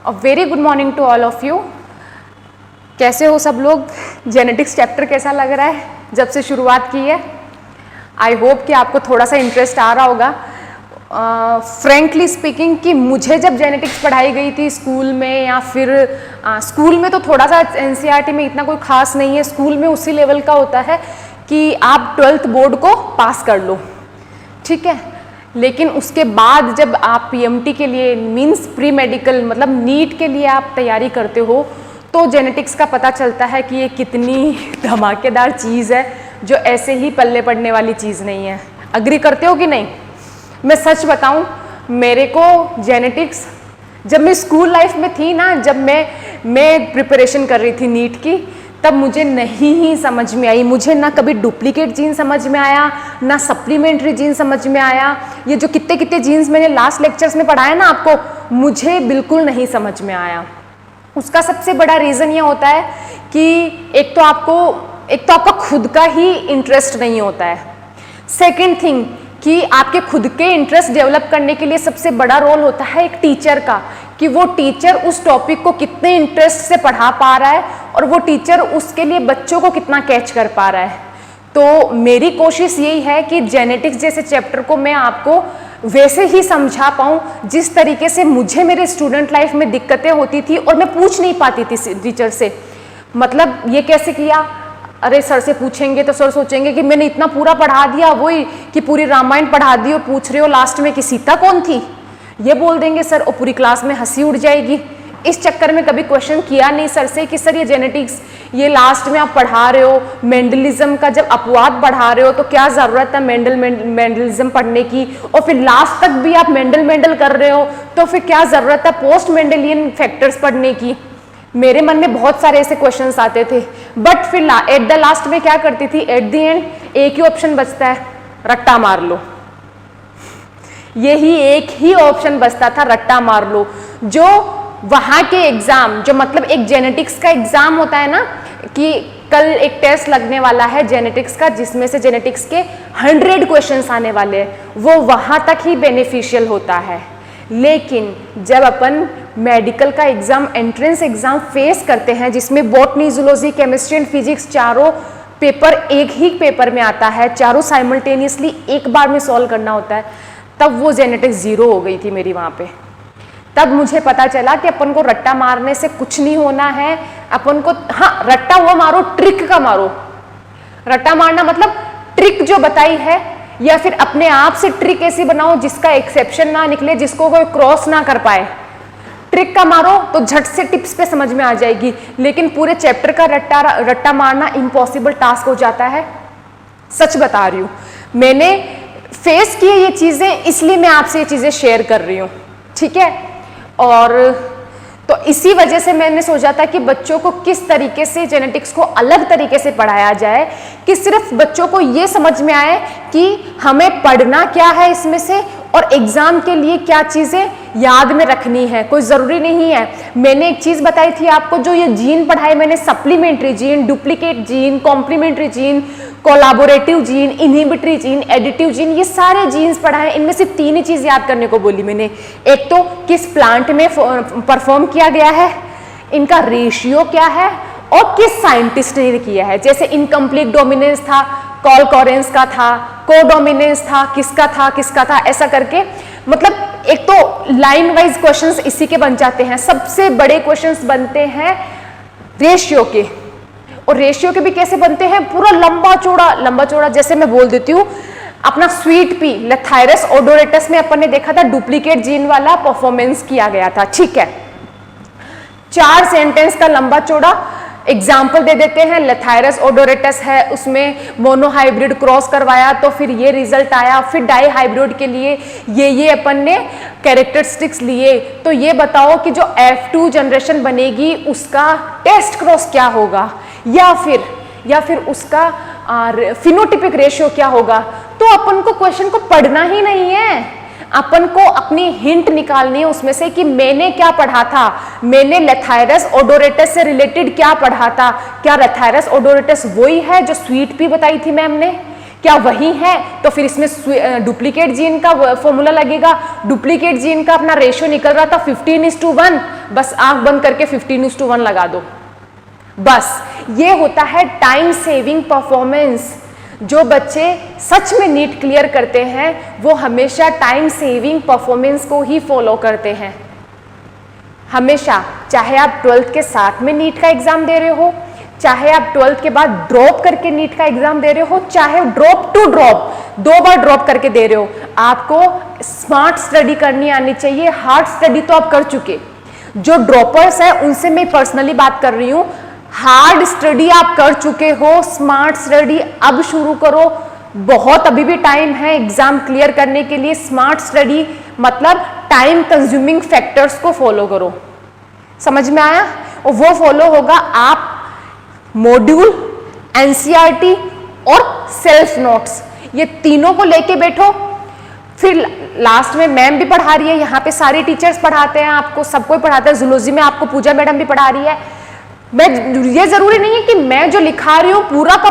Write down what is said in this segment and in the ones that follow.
A very good morning to all of you. कैसे हो सब लोग? जेनेटिक्स चैप्टर कैसा लग रहा है जब से शुरुआत की है? आई होप कि आपको थोड़ा सा इंटरेस्ट आ रहा होगा। फ्रेंकली स्पीकिंग कि मुझे जब जेनेटिक्स पढ़ाई गई थी स्कूल में, या फिर स्कूल में तो थोड़ा सा एनसीईआरटी में इतना कोई खास नहीं है, स्कूल में उसी लेवल का होता है कि आप 12th बोर्ड को पास कर लो, ठीक है। लेकिन उसके बाद जब आप पीएमटी के लिए मींस प्री मेडिकल मतलब नीट के लिए आप तैयारी करते हो तो जेनेटिक्स का पता चलता है कि ये कितनी धमाकेदार चीज़ है जो ऐसे ही पल्ले पड़ने वाली चीज़ नहीं है। अग्री करते हो कि नहीं? मैं सच बताऊं, मेरे को जेनेटिक्स जब मैं स्कूल लाइफ में थी ना, जब मैं प्रिपरेशन कर रही थी नीट की, तब मुझे नहीं ही समझ में आई। मुझे ना कभी डुप्लीकेट जीन समझ में आया, ना सप्लीमेंट्री जीन समझ में आया। ये जो कितने कितने जीन्स मैंने लास्ट लेक्चर्स में पढ़ाया ना आपको, मुझे बिल्कुल नहीं समझ में आया। उसका सबसे बड़ा रीज़न ये होता है कि एक तो आपका खुद का ही इंटरेस्ट नहीं होता है। सेकेंड थिंग कि आपके खुद के इंटरेस्ट डेवलप करने के लिए सबसे बड़ा रोल होता है एक टीचर का, कि वो टीचर उस टॉपिक को कितने इंटरेस्ट से पढ़ा पा रहा है और वो टीचर उसके लिए बच्चों को कितना कैच कर पा रहा है। तो मेरी कोशिश यही है कि जेनेटिक्स जैसे चैप्टर को मैं आपको वैसे ही समझा पाऊँ जिस तरीके से मुझे मेरे स्टूडेंट लाइफ में दिक्कतें होती थी और मैं पूछ नहीं पाती थी टीचर से। मतलब ये कैसे किया? अरे सर से पूछेंगे तो सर सोचेंगे कि मैंने इतना पूरा पढ़ा दिया, वही कि पूरी रामायण पढ़ा दी और पूछ रहे हो लास्ट में कि सीता कौन थी, ये बोल देंगे सर और पूरी क्लास में हंसी उड़ जाएगी। इस चक्कर में कभी क्वेश्चन किया नहीं सर से कि सर ये जेनेटिक्स ये लास्ट में आप पढ़ा रहे हो, मेंडलिज्म का जब अपवाद पढ़ा रहे हो तो क्या ज़रूरत है मेंडलिज्म पढ़ने की, और फिर लास्ट तक भी आप मेंडल कर रहे हो तो फिर क्या ज़रूरत है पोस्ट मेंडलियन फैक्टर्स पढ़ने की। मेरे मन में बहुत सारे ऐसे क्वेश्चंस आते थे, बट फिर एट द लास्ट में क्या करती थी, एट द एंड एक ही ऑप्शन बचता है, रट्टा मार लो। यही एक ही ऑप्शन बचता था, रट्टा मार लो। जो वहाँ के एग्जाम, जो मतलब एक जेनेटिक्स का एग्जाम होता है ना, कि कल एक टेस्ट लगने वाला है जेनेटिक्स का जिसमें से जेनेटिक्स के 100 क्वेश्चंस आने वाले हैं, वो वहाँ तक ही बेनिफिशियल होता है। लेकिन जब अपन मेडिकल का एग्जाम, एंट्रेंस एग्जाम फेस करते हैं जिसमें botany, zoology, chemistry and physics चारों पेपर एक ही पेपर में आता है, चारों साइमल्टेनियसली एक बार में सॉल्व करना होता है, तब वो जेनेटिक्स जीरो हो गई थी मेरी वहाँ पे। तब मुझे पता चला कि अपन को रट्टा मारने से कुछ नहीं होना है। अपन को हाँ रट्टा हुआ मारो, ट्रिक का मारो। रट्टा मारना मतलब ट्रिक जो बताई है, या फिर अपने आप से ट्रिक ऐसी बनाओ जिसका एक्सेप्शन ना निकले, जिसको कोई क्रॉस ना कर पाए। ट्रिक का मारो तो झट से टिप्स पे समझ में आ जाएगी, लेकिन पूरे चैप्टर का रट्टा मारना इम्पॉसिबल टास्क हो जाता है। सच बता रही हूँ, मैंने फेस किए ये चीजें, इसलिए मैं आपसे ये चीजें शेयर कर रही हूँ, ठीक है। और तो इसी वजह से मैंने सोचा था कि बच्चों को किस तरीके से जेनेटिक्स को अलग तरीके से पढ़ाया जाए कि सिर्फ बच्चों को ये समझ में आए कि हमें पढ़ना क्या है इसमें से और एग्जाम के लिए क्या चीजें याद में रखनी है। कोई जरूरी नहीं है। मैंने एक चीज बताई थी आपको, जो ये जीन पढ़ाए मैंने, supplementary gene, duplicate gene, complementary gene, collaborative gene, inhibitory gene, additive gene, ये सारे जीन्स पढ़ाए। इनमें सिर्फ 3 ही चीज याद करने को बोली मैंने। एक तो किस प्लांट में परफॉर्म किया गया है, इनका रेशियो क्या है और किस साइंटिस्ट ने किया है। जैसे इनकम्प्लीट डोमिनेंस था, कॉल कॉरेंस का था, कोडोमिनेंस था, किसका था, ऐसा करके। मतलब एक तो लाइन वाइज क्वेश्चंस इसी के बन जाते हैं। सबसे बड़े क्वेश्चंस बनते हैं रेशियो के, और रेशियो के भी कैसे बनते हैं, पूरा लंबा चौड़ा। जैसे मैं बोल देती हूँ, अपना स्वीट पी लेथायरस ओडोरेटस में अपन ने देखा था डुप्लीकेट जीन वाला परफॉर्मेंस किया गया था, ठीक है। 4 सेंटेंस का लंबा चौड़ा एग्जाम्पल दे देते हैं। लेथायरस ओडोरेटस है, उसमें मोनोहाइब्रिड क्रॉस करवाया तो फिर ये रिजल्ट आया। फिर डाई हाइब्रिड के लिए ये अपन ने कैरेक्टरिस्टिक्स लिए। तो ये बताओ कि जो F2 जनरेशन बनेगी उसका टेस्ट क्रॉस क्या होगा, या फिर उसका फिनोटिपिक रेशियो क्या होगा। तो अपन को क्वेश्चन को पढ़ना ही नहीं है, अपन को अपनी हिंट निकालनी है उसमें से कि मैंने क्या पढ़ा था, मैंने लेथायरस ओडोरेटस से रिलेटेड क्या पढ़ा था। क्या लेथायरस ओडोरेटस वही है जो स्वीट पी बताई थी मैम ने? क्या वही है? तो फिर इसमें डुप्लीकेट जीन का फॉर्मूला लगेगा। डुप्लीकेट जीन का अपना रेशियो निकल रहा था 15:1, बस आंख बंद करके 15:1 लगा दो। बस ये होता है टाइम सेविंग परफॉर्मेंस। जो बच्चे सच में नीट क्लियर करते हैं वो हमेशा टाइम सेविंग परफॉर्मेंस को ही फॉलो करते हैं, हमेशा। चाहे आप 12th के साथ में नीट का एग्जाम दे रहे हो, चाहे आप 12th के बाद ड्रॉप करके नीट का एग्जाम दे रहे हो, चाहे ड्रॉप टू ड्रॉप 2 बार ड्रॉप करके दे रहे हो, आपको स्मार्ट स्टडी करनी आनी चाहिए। हार्ड स्टडी तो आप कर चुके। जो ड्रॉपर्स है उनसे मैं पर्सनली बात कर रही हूं, हार्ड स्टडी आप कर चुके हो, स्मार्ट स्टडी अब शुरू करो। बहुत अभी भी टाइम है एग्जाम क्लियर करने के लिए। स्मार्ट स्टडी मतलब टाइम कंज्यूमिंग फैक्टर्स को फॉलो करो, समझ में आया? और वो फॉलो होगा आप मॉड्यूल, एनसीईआरटी और सेल्फ नोट्स, ये तीनों को लेके बैठो। फिर लास्ट में मैम भी पढ़ा रही है, यहाँ पे सारे टीचर्स पढ़ाते हैं आपको, सबको पढ़ाते हैं। जूलॉजी में आपको पूजा मैडम भी पढ़ा रही है। मैं ये जरूरी नहीं है कि मैं जो लिखा रही हूँ पूरा का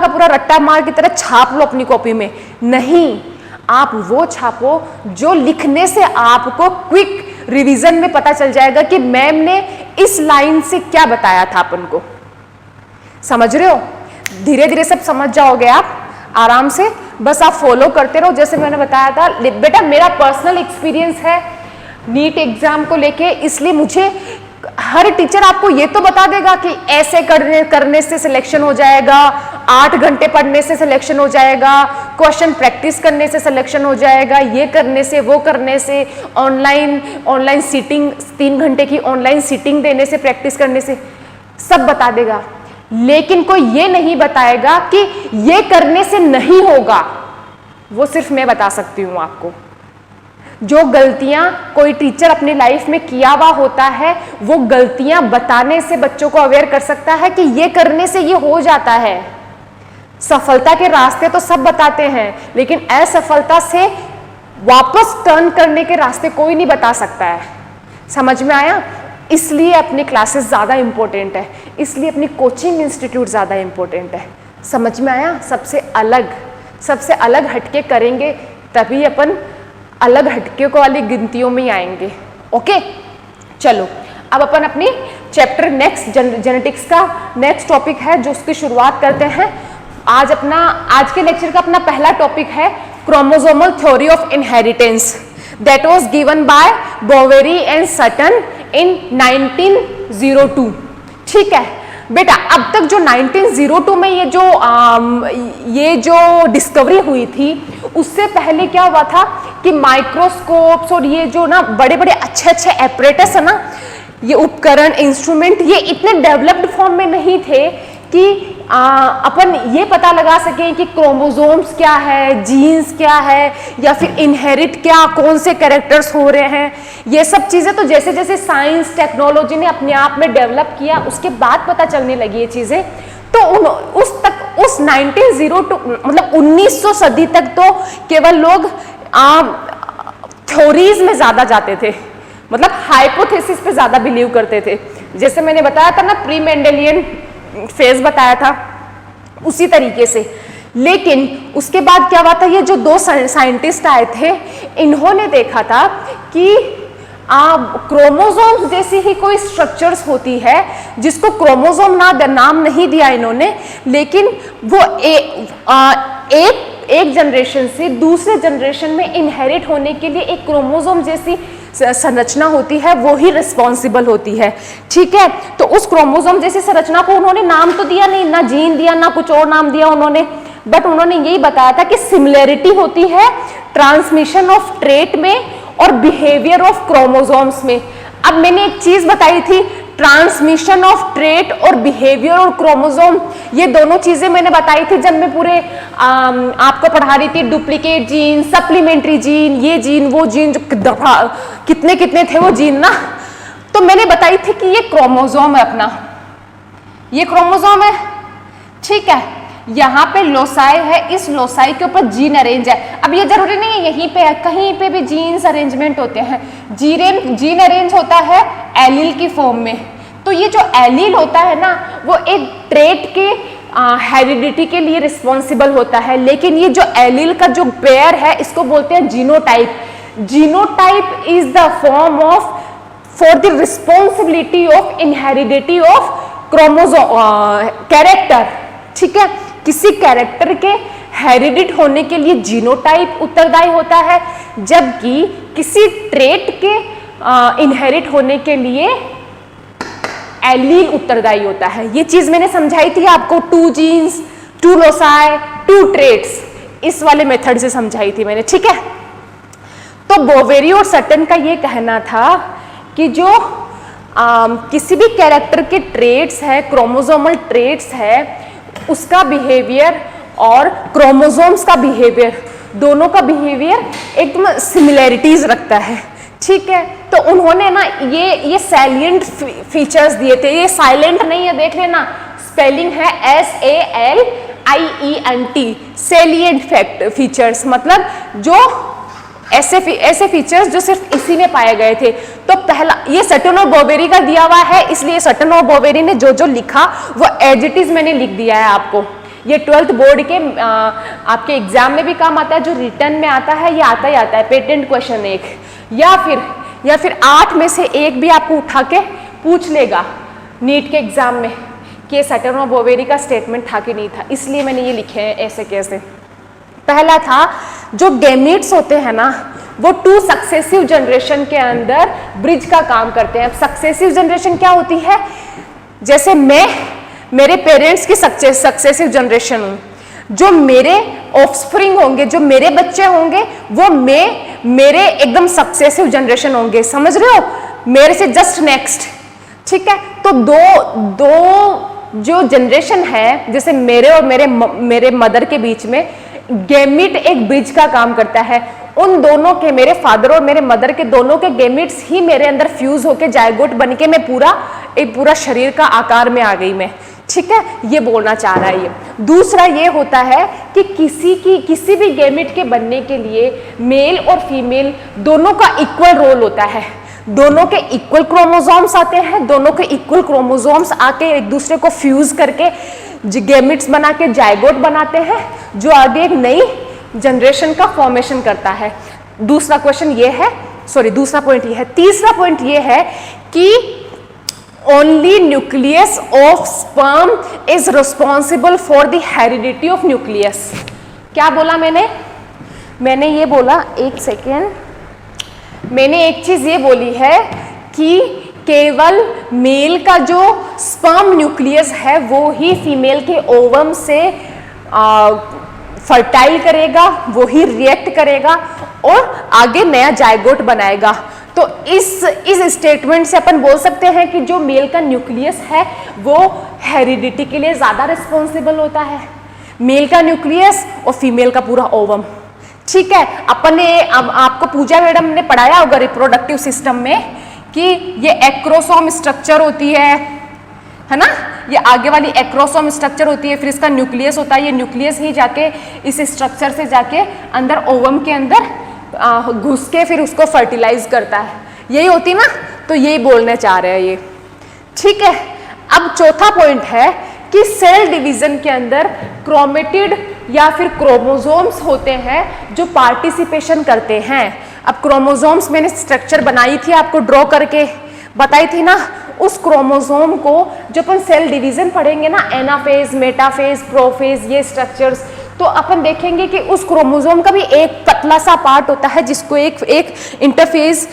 पूरा रट्टा मार की तरह छाप लो अपनी कॉपी में, नहीं। आप वो छापो जो लिखने से आपको क्विक रिवीजन में पता चल जाएगा कि मैम ने इस लाइन से क्या बताया था अपन को। समझ रहे हो? धीरे धीरे सब समझ जाओगे आप आराम से। बस आप फॉलो करते रहो। जैसे मैंने बताया था बेटा, मेरा पर्सनल एक्सपीरियंस है नीट एग्जाम को लेके, इसलिए मुझे हर टीचर आपको ये तो बता देगा कि ऐसे करने से सिलेक्शन हो जाएगा, 8 घंटे पढ़ने से सिलेक्शन हो जाएगा, क्वेश्चन प्रैक्टिस करने से सिलेक्शन हो जाएगा, ये करने से वो करने से, ऑनलाइन सीटिंग 3 घंटे की ऑनलाइन सीटिंग देने से, प्रैक्टिस करने से, सब बता देगा। लेकिन कोई ये नहीं बताएगा कि ये करने से नहीं होगा। वो सिर्फ मैं बता सकती हूँ आपको। जो गलतियां कोई टीचर अपनी लाइफ में किया हुआ होता है, वो गलतियां बताने से बच्चों को अवेयर कर सकता है कि ये करने से ये हो जाता है। सफलता के रास्ते तो सब बताते हैं, लेकिन असफलता से वापस टर्न करने के रास्ते कोई नहीं बता सकता है। समझ में आया? इसलिए अपनी क्लासेस ज़्यादा इंपॉर्टेंट है, इसलिए अपनी कोचिंग इंस्टीट्यूट ज़्यादा इंपॉर्टेंट है। समझ में आया? सबसे अलग हटके करेंगे तभी अपन अलग हटके को वाली गिनतियों में ही आएंगे। ओके, चलो अब अपन अपनी चैप्टर नेक्स्ट जेनेटिक्स का नेक्स्ट टॉपिक है जो उसकी शुरुआत करते हैं। आज के लेक्चर का अपना पहला टॉपिक है chromosomal theory of inheritance, that was given by Boveri and Sutton in 1902। ठीक है बेटा, अब तक जो 1902 में ये जो डिस्कवरी हुई थी, उससे पहले क्या हुआ था कि माइक्रोस्कोप्स और ये जो ना बड़े बड़े अच्छे एपरेटस है ना, ये उपकरण, इंस्ट्रूमेंट, ये इतने डेवलप्ड फॉर्म में नहीं थे कि अपन ये पता लगा सकें कि क्रोमोसोम्स क्या है, जीन्स क्या है, या फिर इनहेरिट क्या, कौन से कैरेक्टर्स हो रहे हैं। ये सब चीज़ें तो जैसे जैसे साइंस टेक्नोलॉजी ने अपने आप में डेवलप किया, उसके बाद पता चलने लगी ये चीज़ें। तो उस 1902 मतलब 1900 सदी तक तो केवल लोग थ्योरीज में ज़्यादा जाते थे, मतलब हाइपोथेसिस पे ज़्यादा बिलीव करते थे। जैसे मैंने बताया था ना, प्री मेंडेलियन फेज बताया था, उसी तरीके से। लेकिन उसके बाद क्या हुआ था, ये जो 2 साइंटिस्ट आए थे, इन्होंने देखा था कि क्रोमोसोम्स जैसी ही कोई स्ट्रक्चर्स होती है, जिसको क्रोमोसोम नाम नहीं दिया इन्होंने, लेकिन वो एक जनरेशन से दूसरे जनरेशन में इनहेरिट होने के लिए एक क्रोमोसोम जैसी संरचना होती है, वो ही रिस्पॉन्सिबल होती है। ठीक है, तो उस क्रोमोसोम जैसी संरचना को उन्होंने नाम तो दिया नहीं, ना जीन दिया, ना कुछ और नाम दिया उन्होंने, बट उन्होंने यही बताया था कि सिमिलरिटी होती है ट्रांसमिशन ऑफ ट्रेट में और बिहेवियर ऑफ क्रोमोसोम्स में। अब मैंने एक चीज बताई थी, ट्रांसमिशन ऑफ ट्रेट और बिहेवियर और क्रोमोसोम, ये दोनों चीजें मैंने बताई थी जब मैं पूरे आपको पढ़ा रही थी। डुप्लीकेट जीन, सप्लीमेंट्री जीन, ये जीन वो जीन, जो कितने थे वो जीन ना, तो मैंने बताई थी कि ये क्रोमोसोम है अपना, ये क्रोमोसोम है। ठीक है, यहाँ पे लोसाई है, इस लोसाई के ऊपर जीन अरेंज है। अब ये जरूरी नहीं है यहीं पे है, कहीं पे भी जीन्स अरेंजमेंट होते हैं। जीन अरेंज होता है एलील की फॉर्म में। तो ये जो एलील होता है ना, वो एक ट्रेट के हेरिडिटी के लिए रिस्पॉन्सिबल होता है, लेकिन ये जो एलील का जो पेयर है इसको बोलते हैं genotype. Genotype is the form of for the responsibility of heredity of chromosome character. ठीक है, किसी कैरेक्टर के हेरिडिट होने के लिए जीनोटाइप उत्तरदायी होता है, जबकि किसी ट्रेट के इनहेरिट होने के लिए एलील उत्तरदायी होता है। ये चीज मैंने समझाई थी आपको, 2 जीन्स 2 लोसाई 2 ट्रेट्स, इस वाले मेथड से समझाई थी मैंने। ठीक है, तो बोवेरी और सटन का ये कहना था कि जो किसी भी कैरेक्टर के ट्रेट्स है, क्रोमोसोमल ट्रेट्स है, उसका बिहेवियर और क्रोमोसोम्स का बिहेवियर, दोनों का बिहेवियर एकदम सिमिलैरिटीज रखता है। ठीक है, तो उन्होंने ना ये सैलिएंट फीचर्स दिए थे, ये साइलेंट नहीं है, देख लेना, स्पेलिंग है SALIENT, सैलिएंट फीचर्स, मतलब जो ऐसे फीचर्स जो सिर्फ इसी में पाए गए थे। तो पहला ये सटन और बोवेरी का दिया हुआ है, इसलिए सटन और बोवेरी ने जो जो लिखा वो एज इट इज मैंने लिख दिया है आपको। ये 12th बोर्ड के आपके एग्जाम में भी काम आता है, जो रिटर्न में आता है, ये आता ही आता है, पेटेंट क्वेश्चन एक, या फिर 8 में से एक भी आपको उठा के पूछ लेगा नीट के एग्जाम में कि सटन और बोवेरी का स्टेटमेंट था कि नहीं था, इसलिए मैंने ये लिखे हैं ऐसे कैसे। पहला था जो गैमीट्स होते हैं ना, वो 2 सक्सेसिव जनरेशन के अंदर ब्रिज का काम करते हैं। अब सक्सेसिव जनरेशन क्या होती है, जैसे मैं मेरे पेरेंट्स की सक्सेसिव जनरेशन हूँ, जो मेरे ऑफस्प्रिंग होंगे, जो मेरे बच्चे होंगे, वो मेरे एकदम सक्सेसिव जनरेशन होंगे, समझ रहे हो, मेरे से जस्ट नेक्स्ट। ठीक है, तो दो जो जनरेशन है, जैसे मेरे और मेरे मदर के बीच में गैमीट एक ब्रिज का काम करता है। उन दोनों के, मेरे फादर और मेरे मदर के दोनों के गैमीट्स ही मेरे अंदर फ्यूज होके जायगोट बन के मैं पूरा शरीर का आकार में आ गई मैं। ठीक है, ये बोलना चाह रहा है ये। दूसरा ये होता है कि किसी भी गैमीट के बनने के लिए मेल और फीमेल दोनों का इक्वल रोल होता है, दोनों के इक्वल क्रोमोसोम्स आते हैं, दोनों के इक्वल क्रोमोसोम्स आके एक दूसरे को फ्यूज करके गैमीट्स बना के जायगोट बनाते हैं, जो आगे एक नई जनरेशन का फॉर्मेशन करता है। दूसरा क्वेश्चन ये है, दूसरा पॉइंट ये है। तीसरा पॉइंट ये है कि only nucleus of sperm is responsible for the heredity of nucleus. क्या बोला मैंने ये बोला, एक सेकेंड, मैंने एक चीज ये बोली है कि केवल मेल का जो स्पर्म न्यूक्लियस है वो ही फीमेल के ओवम से फर्टाइल करेगा, वो ही रिएक्ट करेगा और आगे नया जायगोट बनाएगा। तो इस स्टेटमेंट से अपन बोल सकते हैं कि जो मेल का न्यूक्लियस है वो हेरिडिटी के लिए ज्यादा रिस्पॉन्सिबल होता है, मेल का न्यूक्लियस और फीमेल का पूरा ओवम। ठीक है, अपन ने अब आपको पूजा मैडम ने पढ़ाया होगा रिप्रोडक्टिव सिस्टम में कि ये एक्रोसोम स्ट्रक्चर होती है ना, ये आगे वाली एक्रोसोम स्ट्रक्चर होती है, फिर इसका न्यूक्लियस होता है, ये न्यूक्लियस ही जाके इस स्ट्रक्चर से जाके अंदर ओवम के अंदर घुस के फिर उसको फर्टिलाइज करता है, यही होती ना, तो यही बोलने चाह रहे हैं ये। ठीक है, अब चौथा पॉइंट है कि सेल डिवीजन के अंदर क्रोमेटिड या फिर क्रोमोसोम्स होते हैं जो पार्टिसिपेशन करते हैं। अब क्रोमोसोम्स मैंने स्ट्रक्चर बनाई थी, आपको ड्रॉ करके बताई थी ना, उस क्रोमोसोम को जो अपन सेल डिवीजन पढ़ेंगे ना, एनाफेज, मेटाफेज, प्रोफेज, ये स्ट्रक्चर्स, तो अपन देखेंगे कि उस क्रोमोसोम का भी एक पतला सा पार्ट होता है जिसको एक इंटरफेज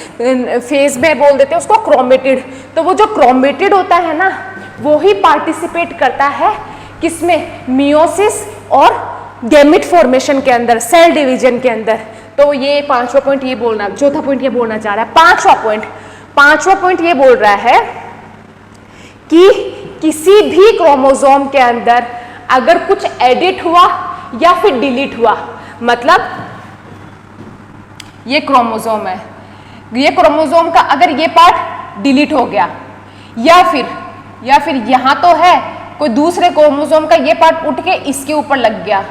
फेज में बोल देते हैं उसको क्रोमेटिड। तो वो जो क्रोमेटिड होता है ना, वो ही पार्टिसिपेट करता है किसमें, मियोसिस और गैमिट फॉर्मेशन के अंदर, सेल डिवीजन के अंदर। तो ये पांचवा पॉइंट ये बोलना, चौथा पॉइंट ये बोलना चाह रहा है। पांचवा पॉइंट ये बोल रहा है कि किसी भी क्रोमोसोम के अंदर अगर कुछ एडिट हुआ या फिर डिलीट हुआ, मतलब ये क्रोमोसोम है, ये क्रोमोसोम का अगर ये पार्ट डिलीट हो गया या फिर यहां तो है कोई दूसरे क्रोमोसोम का ये पार्ट उठ के इसके ऊपर लग गया,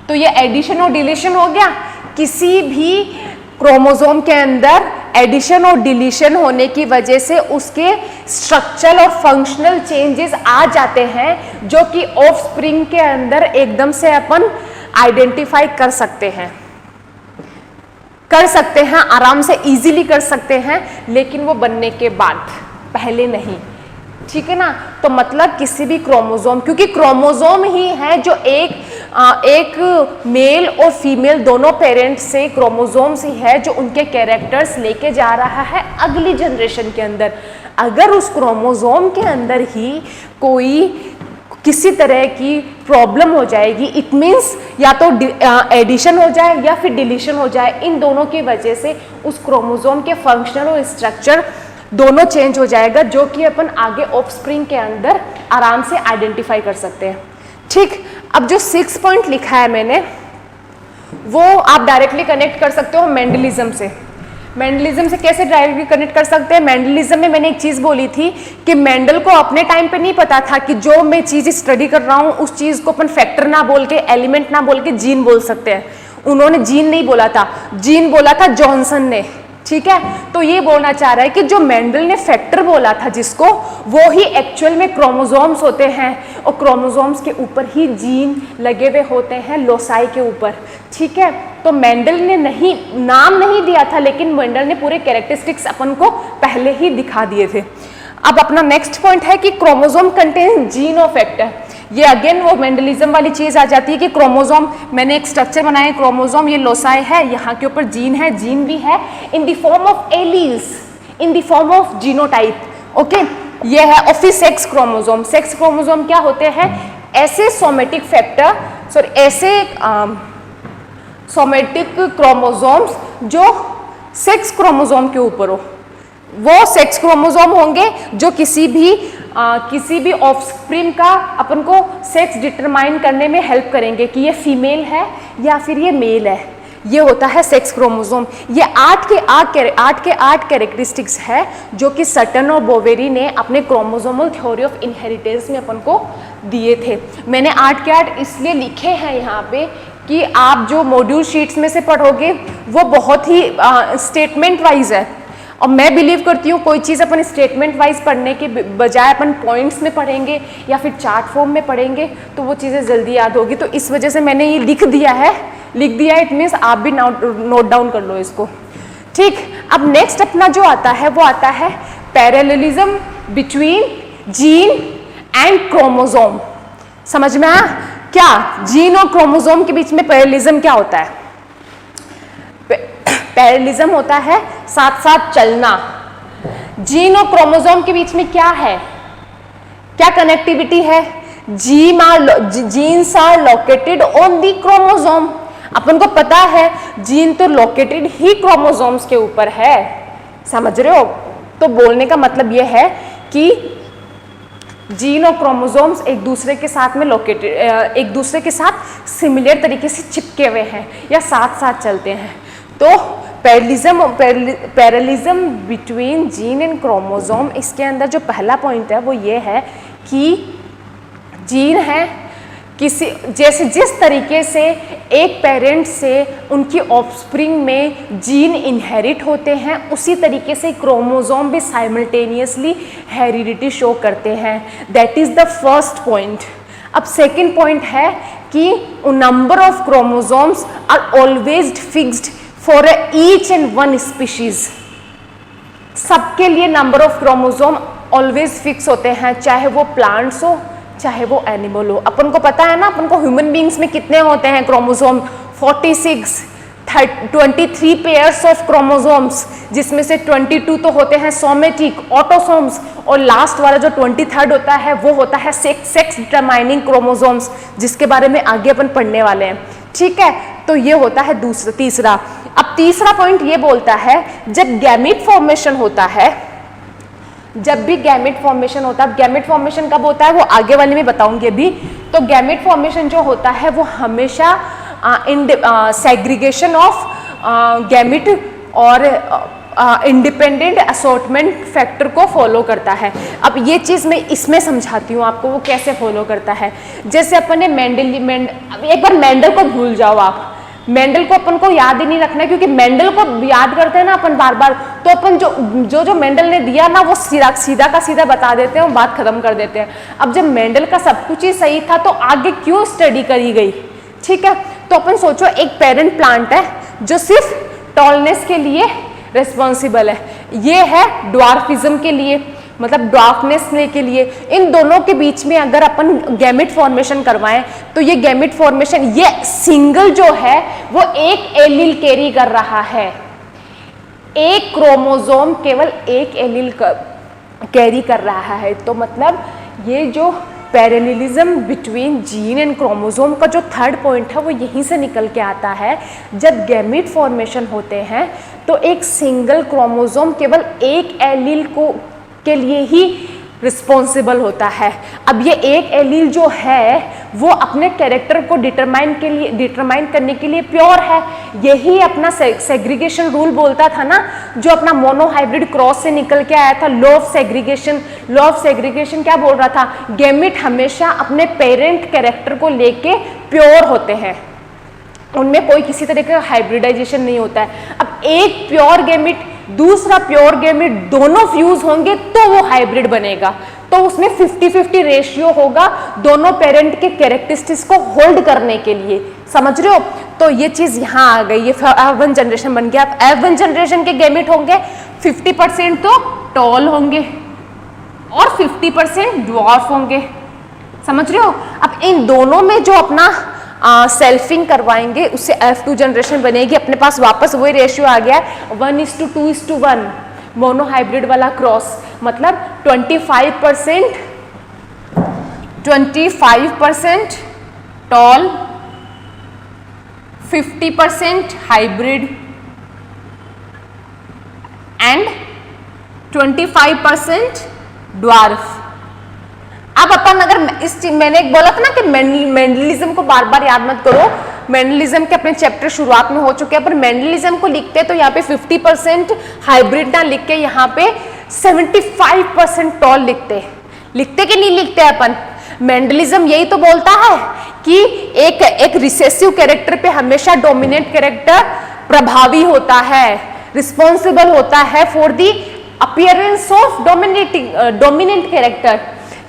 तो ये एडिशन और डिलीशन हो गया। किसी भी क्रोमोसोम के अंदर एडिशन और डिलीशन होने की वजह से उसके स्ट्रक्चरल और फंक्शनल चेंजेस आ जाते हैं, जो कि ऑफस्प्रिंग के अंदर एकदम से अपन आइडेंटिफाई कर सकते हैं, आराम से इजीली कर सकते हैं, लेकिन वो बनने के बाद, पहले नहीं। ठीक है ना। तो मतलब किसी भी क्रोमोसोम, क्योंकि क्रोमोसोम ही है जो एक मेल और फीमेल दोनों पेरेंट्स से क्रोमोसोम्स ही है जो उनके कैरेक्टर्स लेके जा रहा है अगली जनरेशन के अंदर। अगर उस क्रोमोसोम के अंदर ही कोई किसी तरह की प्रॉब्लम हो जाएगी, इट मीन्स या तो एडिशन हो जाए या फिर डिलीशन हो जाए, इन दोनों की वजह से उस क्रोमोसोम के फंक्शनल और स्ट्रक्चर दोनों चेंज हो जाएगा, जो कि अपन आगे ऑफस्प्रिंग के अंदर आराम से आइडेंटिफाई कर सकते हैं। ठीक, अब जो 6 पॉइंट लिखा है मैंने, वो आप डायरेक्टली कनेक्ट कर सकते हो मेंडलिज्म से। मेंडलिज्म से कैसे डायरेक्टली कनेक्ट कर सकते हैं? मेंडलिज्म में मैंने एक चीज बोली थी कि मेंडल को अपने टाइम पे नहीं पता था कि जो मैं चीज स्टडी कर रहा हूं उस चीज को अपन फैक्टर ना बोल के, एलिमेंट ना बोल के जीन बोल सकते हैं। उन्होंने जीन नहीं बोला था, जीन बोला था जॉनसन ने। ठीक है, तो ये बोलना चाह रहा है कि जो मेंडल ने फैक्टर बोला था जिसको, वो ही एक्चुअल में क्रोमोसोम्स होते हैं, और क्रोमोसोम्स के ऊपर ही जीन लगे हुए होते हैं, लोसाई के ऊपर। ठीक है, तो मेंडल ने नाम नहीं दिया था, लेकिन मेंडल ने पूरे कैरेक्टरिस्टिक्स अपन को पहले ही दिखा दिए थे। अब अपना नेक्स्ट पॉइंट है कि क्रोमोसोम कंटेन जीन और फैक्टर। ये अगेन वो मेंडलिज्म वाली चीज आ जाती है कि क्रोमोसोम, मैंने एक स्ट्रक्चर बनाया क्रोमोसोम, ये लोसाई है, यहाँ के ऊपर जीन है, जीन भी है in the form of alleles, in the form of genotype. Okay, ये है। और फिर सेक्स क्रोमोसोम। सेक्स क्रोमोसोम क्या होते हैं? ऐसे सोमेटिक फैक्टर, सॉरी ऐसे सोमेटिक क्रोमोसोम्स जो सेक्स क्रोमोसोम के ऊपर हो, वो सेक्स क्रोमोसोम होंगे जो किसी भी ऑफस्प्रिंग का अपन को सेक्स डिटरमाइन करने में हेल्प करेंगे कि ये फीमेल है या फिर ये मेल है। ये होता है सेक्स क्रोमोसोम। ये 8 के 8 कैरेक्टरिस्टिक्स है जो कि सटन और बोवेरी ने अपने क्रोमोसोमल थ्योरी ऑफ इनहेरिटेंस में अपन को दिए थे। मैंने 8 के 8 इसलिए लिखे हैं यहाँ पे कि आप जो मॉड्यूल शीट्स में से पढ़ोगे वो बहुत ही स्टेटमेंट वाइज है, और मैं बिलीव करती हूँ कोई चीज़ अपन स्टेटमेंट वाइज पढ़ने के बजाय अपन पॉइंट्स में पढ़ेंगे या फिर चार्ट फॉर्म में पढ़ेंगे तो वो चीज़ें जल्दी याद होगी। तो इस वजह से मैंने ये लिख दिया है, इट मीन्स आप भी नोट डाउन कर लो इसको। ठीक, अब नेक्स्ट अपना जो आता है वो आता है parallelism between gene and chromosome. समझ में आया क्या? जीन और क्रोमोसोम के बीच में पैरेललिज्म क्या होता है? पैरेललिज्म होता है साथ साथ चलना। जीन और क्रोमोसोम के बीच में क्या है, क्या कनेक्टिविटी है? Genes are located on the chromosome. अपन को पता है जीन तो लोकेटेड ही क्रोमोसोम्स के ऊपर है। समझ रहे हो? तो बोलने का मतलब यह है कि जीन और क्रोमोसोम्स एक दूसरे के साथ में लोकेटेड, एक दूसरे के साथ सिमिलर तरीके से चिपके हुए हैं या साथ साथ चलते हैं। तो parallelism between gene and chromosome, इसके अंदर जो पहला पॉइंट है वो ये है कि जीन है किसी, जैसे जिस तरीके से एक पेरेंट से उनकी ऑफस्प्रिंग में जीन इनहेरिट होते हैं, उसी तरीके से क्रोमोसोम भी साइमल्टेनियसली हेरिडिटी शो करते हैं। That is the first point. अब सेकंड पॉइंट है कि number of chromosomes are always fixed for each and one species. सबके लिए number of chromosome always fix होते हैं, चाहे वो प्लांट्स हो चाहे वो एनिमल हो। अपन को पता है ना, अपन को ह्यूमन बींग्स में कितने होते हैं क्रोमोसोम? 46, 23 पेयर्स ऑफ क्रोमोसोम्स, जिसमें से 22 तो होते हैं सोमेटिक ऑटोसोम्स, और लास्ट वाला जो 23rd होता है वो होता है सेक्स डिटरमाइनिंग क्रोमोसोम्स, जिसके बारे में आगे अपन पढ़ने वाले हैं। ठीक है, तो ये होता है तीसरा। अब तीसरा पॉइंट ये बोलता है जब गैमीट फॉर्मेशन होता है, जब भी गैमेट फॉर्मेशन होता है, गैमेट फॉर्मेशन कब होता है वो आगे वाले में बताऊंगी अभी। तो गैमेट फॉर्मेशन जो होता है वो हमेशा सेग्रीगेशन ऑफ गैमेट और इंडिपेंडेंट असॉर्टमेंट फैक्टर को फॉलो करता है। अब ये चीज़ मैं इसमें समझाती हूँ आपको वो कैसे फॉलो करता है। जैसे अपन ने एक बार मेंडल को भूल जाओ आप। मेंडल को अपन को याद ही नहीं रखना है, क्योंकि मेंडल को याद करते हैं ना अपन बार बार, तो अपन जो मेंडल ने दिया ना वो सीधा का सीधा बता देते हैं और बात खत्म कर देते हैं। अब जब मेंडल का सब कुछ ही सही था तो आगे क्यों स्टडी करी गई, ठीक है। तो अपन सोचो एक पेरेंट प्लांट है जो सिर्फ टॉलनेस के लिए रिस्पॉन्सिबल है, ये है ड्वार्फिज्म के लिए, मतलब ड्वार्फनेस के लिए। इन दोनों के बीच में अगर अपन गैमेट फॉर्मेशन करवाएं तो ये गैमेट फॉर्मेशन, ये सिंगल जो है वो एक एलील कैरी कर रहा है, एक क्रोमोसोम केवल एक एलील कैरी कर रहा है। तो मतलब ये जो parallelism between gene and chromosome का जो थर्ड पॉइंट है वो यहीं से निकल के आता है। जब गैमेट फॉर्मेशन होते हैं तो एक सिंगल क्रोमोसोम केवल एक एलील के लिए ही रिस्पॉन्सिबल होता है। अब ये एक एलील जो है वो अपने कैरेक्टर को डिटरमाइन करने के लिए प्योर है। यही अपना सेग्रीगेशन रूल बोलता था ना, जो अपना मोनोहाइब्रिड क्रॉस से निकल के आया था, law of segregation. Law of segregation क्या बोल रहा था, गैमेट हमेशा अपने पेरेंट कैरेक्टर को लेके प्योर होते हैं, उनमें कोई किसी तरह का हाइब्रिडाइजेशन नहीं होता है। अब एक प्योर गैमेट दूसरा प्योर गैमेट दोनों फ्यूज होंगे तो वो हाइब्रिड बनेगा, तो उसमें 50-50 रेशियो होगा दोनों पेरेंट के कैरेक्टरिस्टिक्स को होल्ड करने के लिए, समझ रहे हो। तो ये चीज यहाँ आ गई, ये F1 जनरेशन बन गया। F1 जनरेशन के गैमेट होंगे 50% तो टॉल होंगे और 50% ड्वार्फ होंगे, समझ रहे हो। अब इन दोनों में जो अपना सेल्फिंग करवाएंगे उससे F2 जनरेशन बनेगी। अपने पास वापस वही रेशियो आ गया 1:2:1 मोनोहाइब्रिड वाला क्रॉस, मतलब 25% टॉल, 50% हाइब्रिड एंड 25% ड्वार्फ। अब अपन अगर मैंने एक बोला था ना कि मेंडलिज्म को बार बार याद मत करो, मेंडलिज्म के अपने चैप्टर शुरुआत में हो चुके हैं, पर मेंडलिज्म को लिखते तो यहाँ पे 50% हाइब्रिड ना लिख के यहाँ पे 75% टॉल लिखते कि नहीं लिखते अपन। मेंडलिज्म यही तो बोलता है कि एक रिसेसिव कैरेक्टर पे हमेशा डोमिनेंट कैरेक्टर प्रभावी होता है, रिस्पॉन्सिबल होता है for the appearance of dominant character.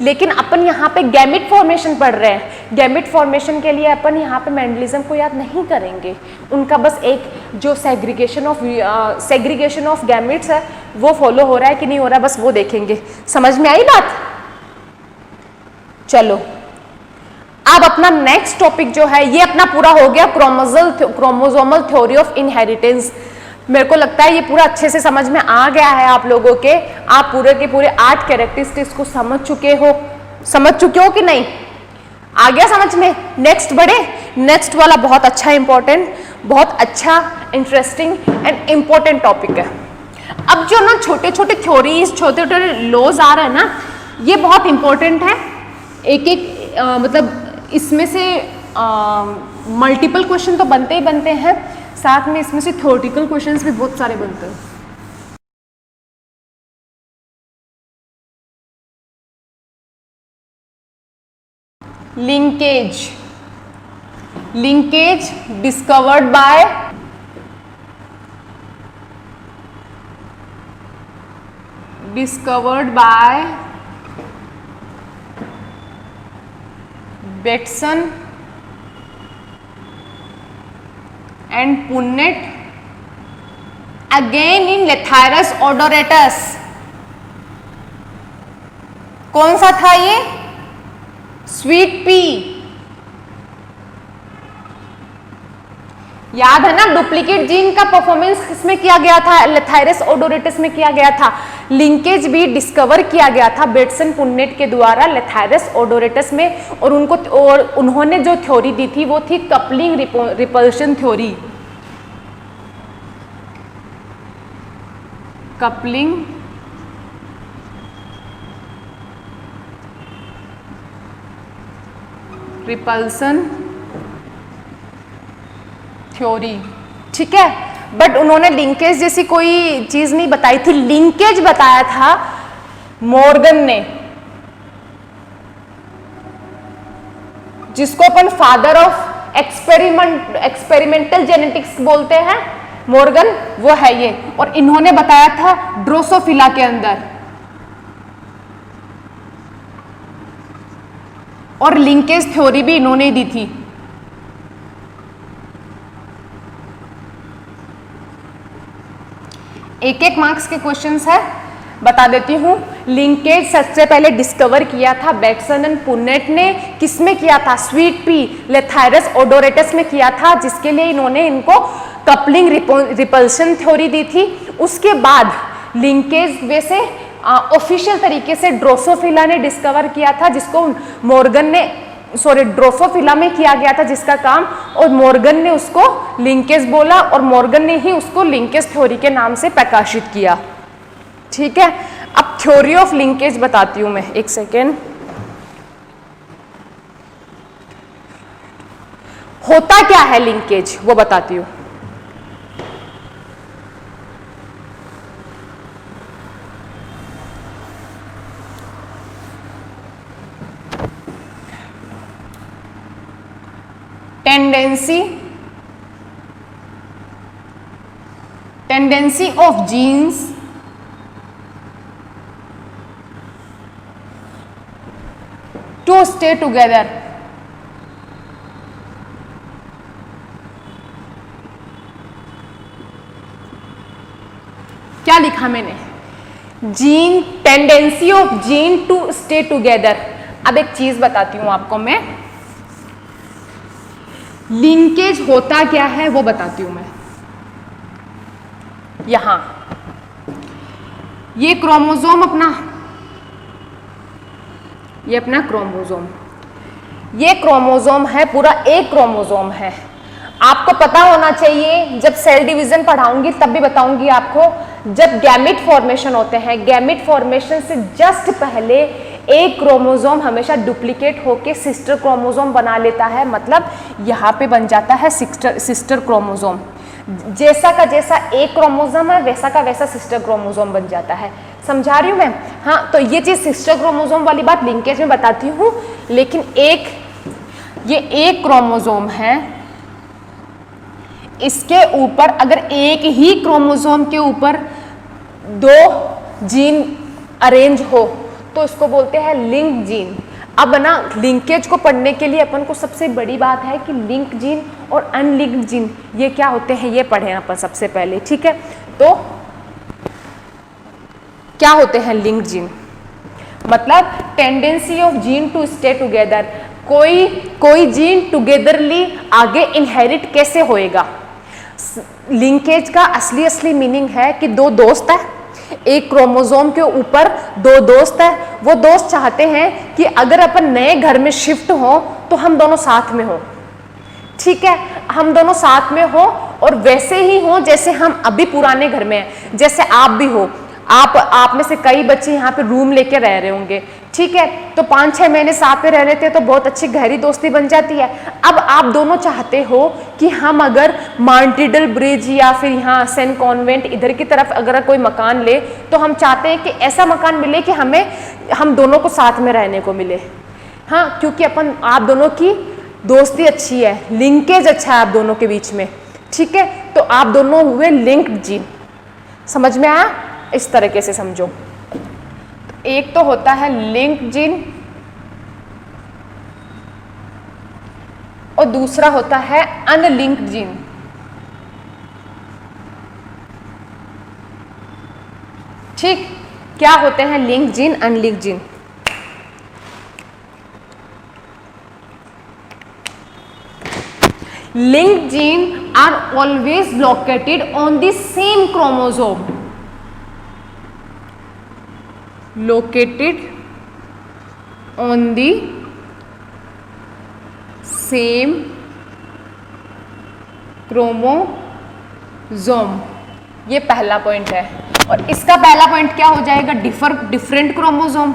लेकिन अपन यहाँ पे गैमेट फॉर्मेशन पढ़ रहे हैं, गैमेट फॉर्मेशन के लिए अपन यहाँ पे मेंडलिज्म को याद नहीं करेंगे, उनका बस एक जो सेग्रीगेशन ऑफ गैमेट्स है वो फॉलो हो रहा है कि नहीं हो रहा है, बस वो देखेंगे। समझ में आई बात। चलो अब अपना नेक्स्ट टॉपिक जो है ये अपना पूरा हो गया क्रोमोसोमल थ्योरी ऑफ इनहेरिटेंस। मेरे को लगता है ये पूरा अच्छे से समझ में आ गया है आप लोगों के, आप पूरे के पूरे 8 कैरेक्टरिस्टिक्स को समझ चुके हो कि नहीं, आ गया समझ में। नेक्स्ट बढ़े, नेक्स्ट वाला बहुत अच्छा इंपॉर्टेंट, बहुत अच्छा इंटरेस्टिंग एंड इंपॉर्टेंट टॉपिक है। अब जो ना छोटे छोटे थ्योरीज, छोटे छोटे लॉज आ रहे हैं ना, ये बहुत इंपॉर्टेंट है। एक मतलब इसमें से मल्टीपल क्वेश्चन तो बनते ही बनते हैं, साथ में इसमें से थ्योरेटिकल क्वेश्चंस भी बहुत सारे बनते हैं। Linkage discovered by Bateson and Punnett again in Lathyrus odoratus। कौन सा था ये, स्वीट पी, याद है ना। डुप्लीकेट जीन का परफॉर्मेंस किसमें किया गया था, लेथायरस ओडोरेटस में किया गया था। लिंकेज भी डिस्कवर किया गया था बेटसन पुन्नेट के द्वारा लेथायरस ओडोरेटस में, और उन्होंने जो थ्योरी दी थी वो थी coupling repulsion theory. Coupling repulsion theory, ठीक है। बट उन्होंने लिंकेज जैसी कोई चीज नहीं बताई थी, लिंकेज बताया था मॉर्गन ने, जिसको अपन फादर ऑफ एक्सपेरिमेंटल जेनेटिक्स बोलते हैं मॉर्गन, वो है ये। और इन्होंने बताया था ड्रोसोफिला के अंदर, और लिंकेज थ्योरी भी इन्होंने दी थी। एक एक मार्क्स के क्वेश्चंस है, बता देती हूं। लिंकेज सबसे पहले डिस्कवर किया था बेटसन एंड पुन्नेट ने। किसमें किया था? स्वीट पी लेथायरस ओडोरेटस में किया था, जिसके लिए इन्होंने इनको कपलिंग रिपल्शन थ्योरी दी थी। उसके बाद लिंकेज वे से ऑफिशियल तरीके से ड्रोसोफिला ने डिस्कवर किया था, जिसको मॉर्गन ने ड्रोसोफिला में किया गया था जिसका काम, और मॉर्गन ने उसको लिंकेज बोला, और मॉर्गन ने ही उसको लिंकेज थ्योरी के नाम से प्रकाशित किया। ठीक है, अब थ्योरी ऑफ लिंकेज बताती हूं मैं, एक सेकेंड। होता क्या है लिंकेज, वो बताती हूं। tendency of genes to stay together। क्या लिखा मैंने? Gene, tendency of gene to stay together. अब एक चीज बताती हूं आपको मैं, लिंकेज होता क्या है वो बताती हूं मैं। यहां ये क्रोमोसोम अपना, ये अपना क्रोमोसोम, ये क्रोमोसोम है, पूरा एक क्रोमोसोम है। आपको पता होना चाहिए, जब सेल डिवीजन पढ़ाऊंगी तब भी बताऊंगी आपको, जब गैमेट फॉर्मेशन होते हैं, गैमेट फॉर्मेशन से जस्ट पहले एक क्रोमोसोम हमेशा डुप्लीकेट होके सिस्टर क्रोमोसोम बना लेता है, मतलब यहाँ पे बन जाता है सिस्टर क्रोमोसोम। जैसा का जैसा एक क्रोमोसोम है वैसा का वैसा सिस्टर क्रोमोसोम बन जाता है। समझा रही हूँ मैं? हाँ, तो ये चीज सिस्टर क्रोमोसोम वाली बात लिंकेज में बताती हूँ, लेकिन ये एक क्रोमोसोम है, इसके ऊपर अगर एक ही क्रोमोसोम के ऊपर दो जीन अरेंज हो तो इसको बोलते हैं लिंक जीन। अब ना लिंकेज को पढ़ने के लिए अपन को सबसे बड़ी बात है कि लिंक जीन और अनलिंक्ड जीन ये क्या होते हैं, ये पढ़े अपन सबसे पहले। ठीक है, तो क्या होते हैं लिंक जीन? मतलब tendency of gene to stay together, कोई जीन टुगेदरली आगे इनहेरिट कैसे होएगा। लिंकेज का असली मीनिंग है कि दो दोस्त है, एक क्रोमोसोम के ऊपर दो दोस्त है, वो दोस्त चाहते हैं कि अगर अपन नए घर में शिफ्ट हो तो हम दोनों साथ में हो। ठीक है, हम दोनों साथ में हो और वैसे ही हो जैसे हम अभी पुराने घर में हैं, जैसे आप भी हो। आप में से कई बच्चे यहाँ पे रूम लेके रह रहे होंगे, ठीक है, तो 5-6 महीने साथ में रह लेते हैं तो बहुत अच्छी गहरी दोस्ती बन जाती है। अब आप दोनों चाहते हो कि हम अगर मार्टिडल ब्रिज या फिर यहाँ सेंट कॉन्वेंट इधर की तरफ अगर कोई मकान ले तो हम चाहते हैं कि ऐसा मकान मिले कि हम दोनों को साथ में रहने को मिले। हाँ, क्योंकि आप दोनों की दोस्ती अच्छी है, लिंकेज अच्छा है आप दोनों के बीच में। ठीक है, तो आप दोनों हुए लिंक्ड जीन। समझ में आया? इस तरीके से समझो। एक तो होता है लिंक्ड जीन और दूसरा होता है अनलिंक्ड जीन। ठीक, क्या होते हैं linked gene, unlinked gene? Linked gene are always located on the same chromosome, located on the same chromosome। ये पहला पॉइंट है। और इसका पहला पॉइंट क्या हो जाएगा? डिफरेंट क्रोमोसोम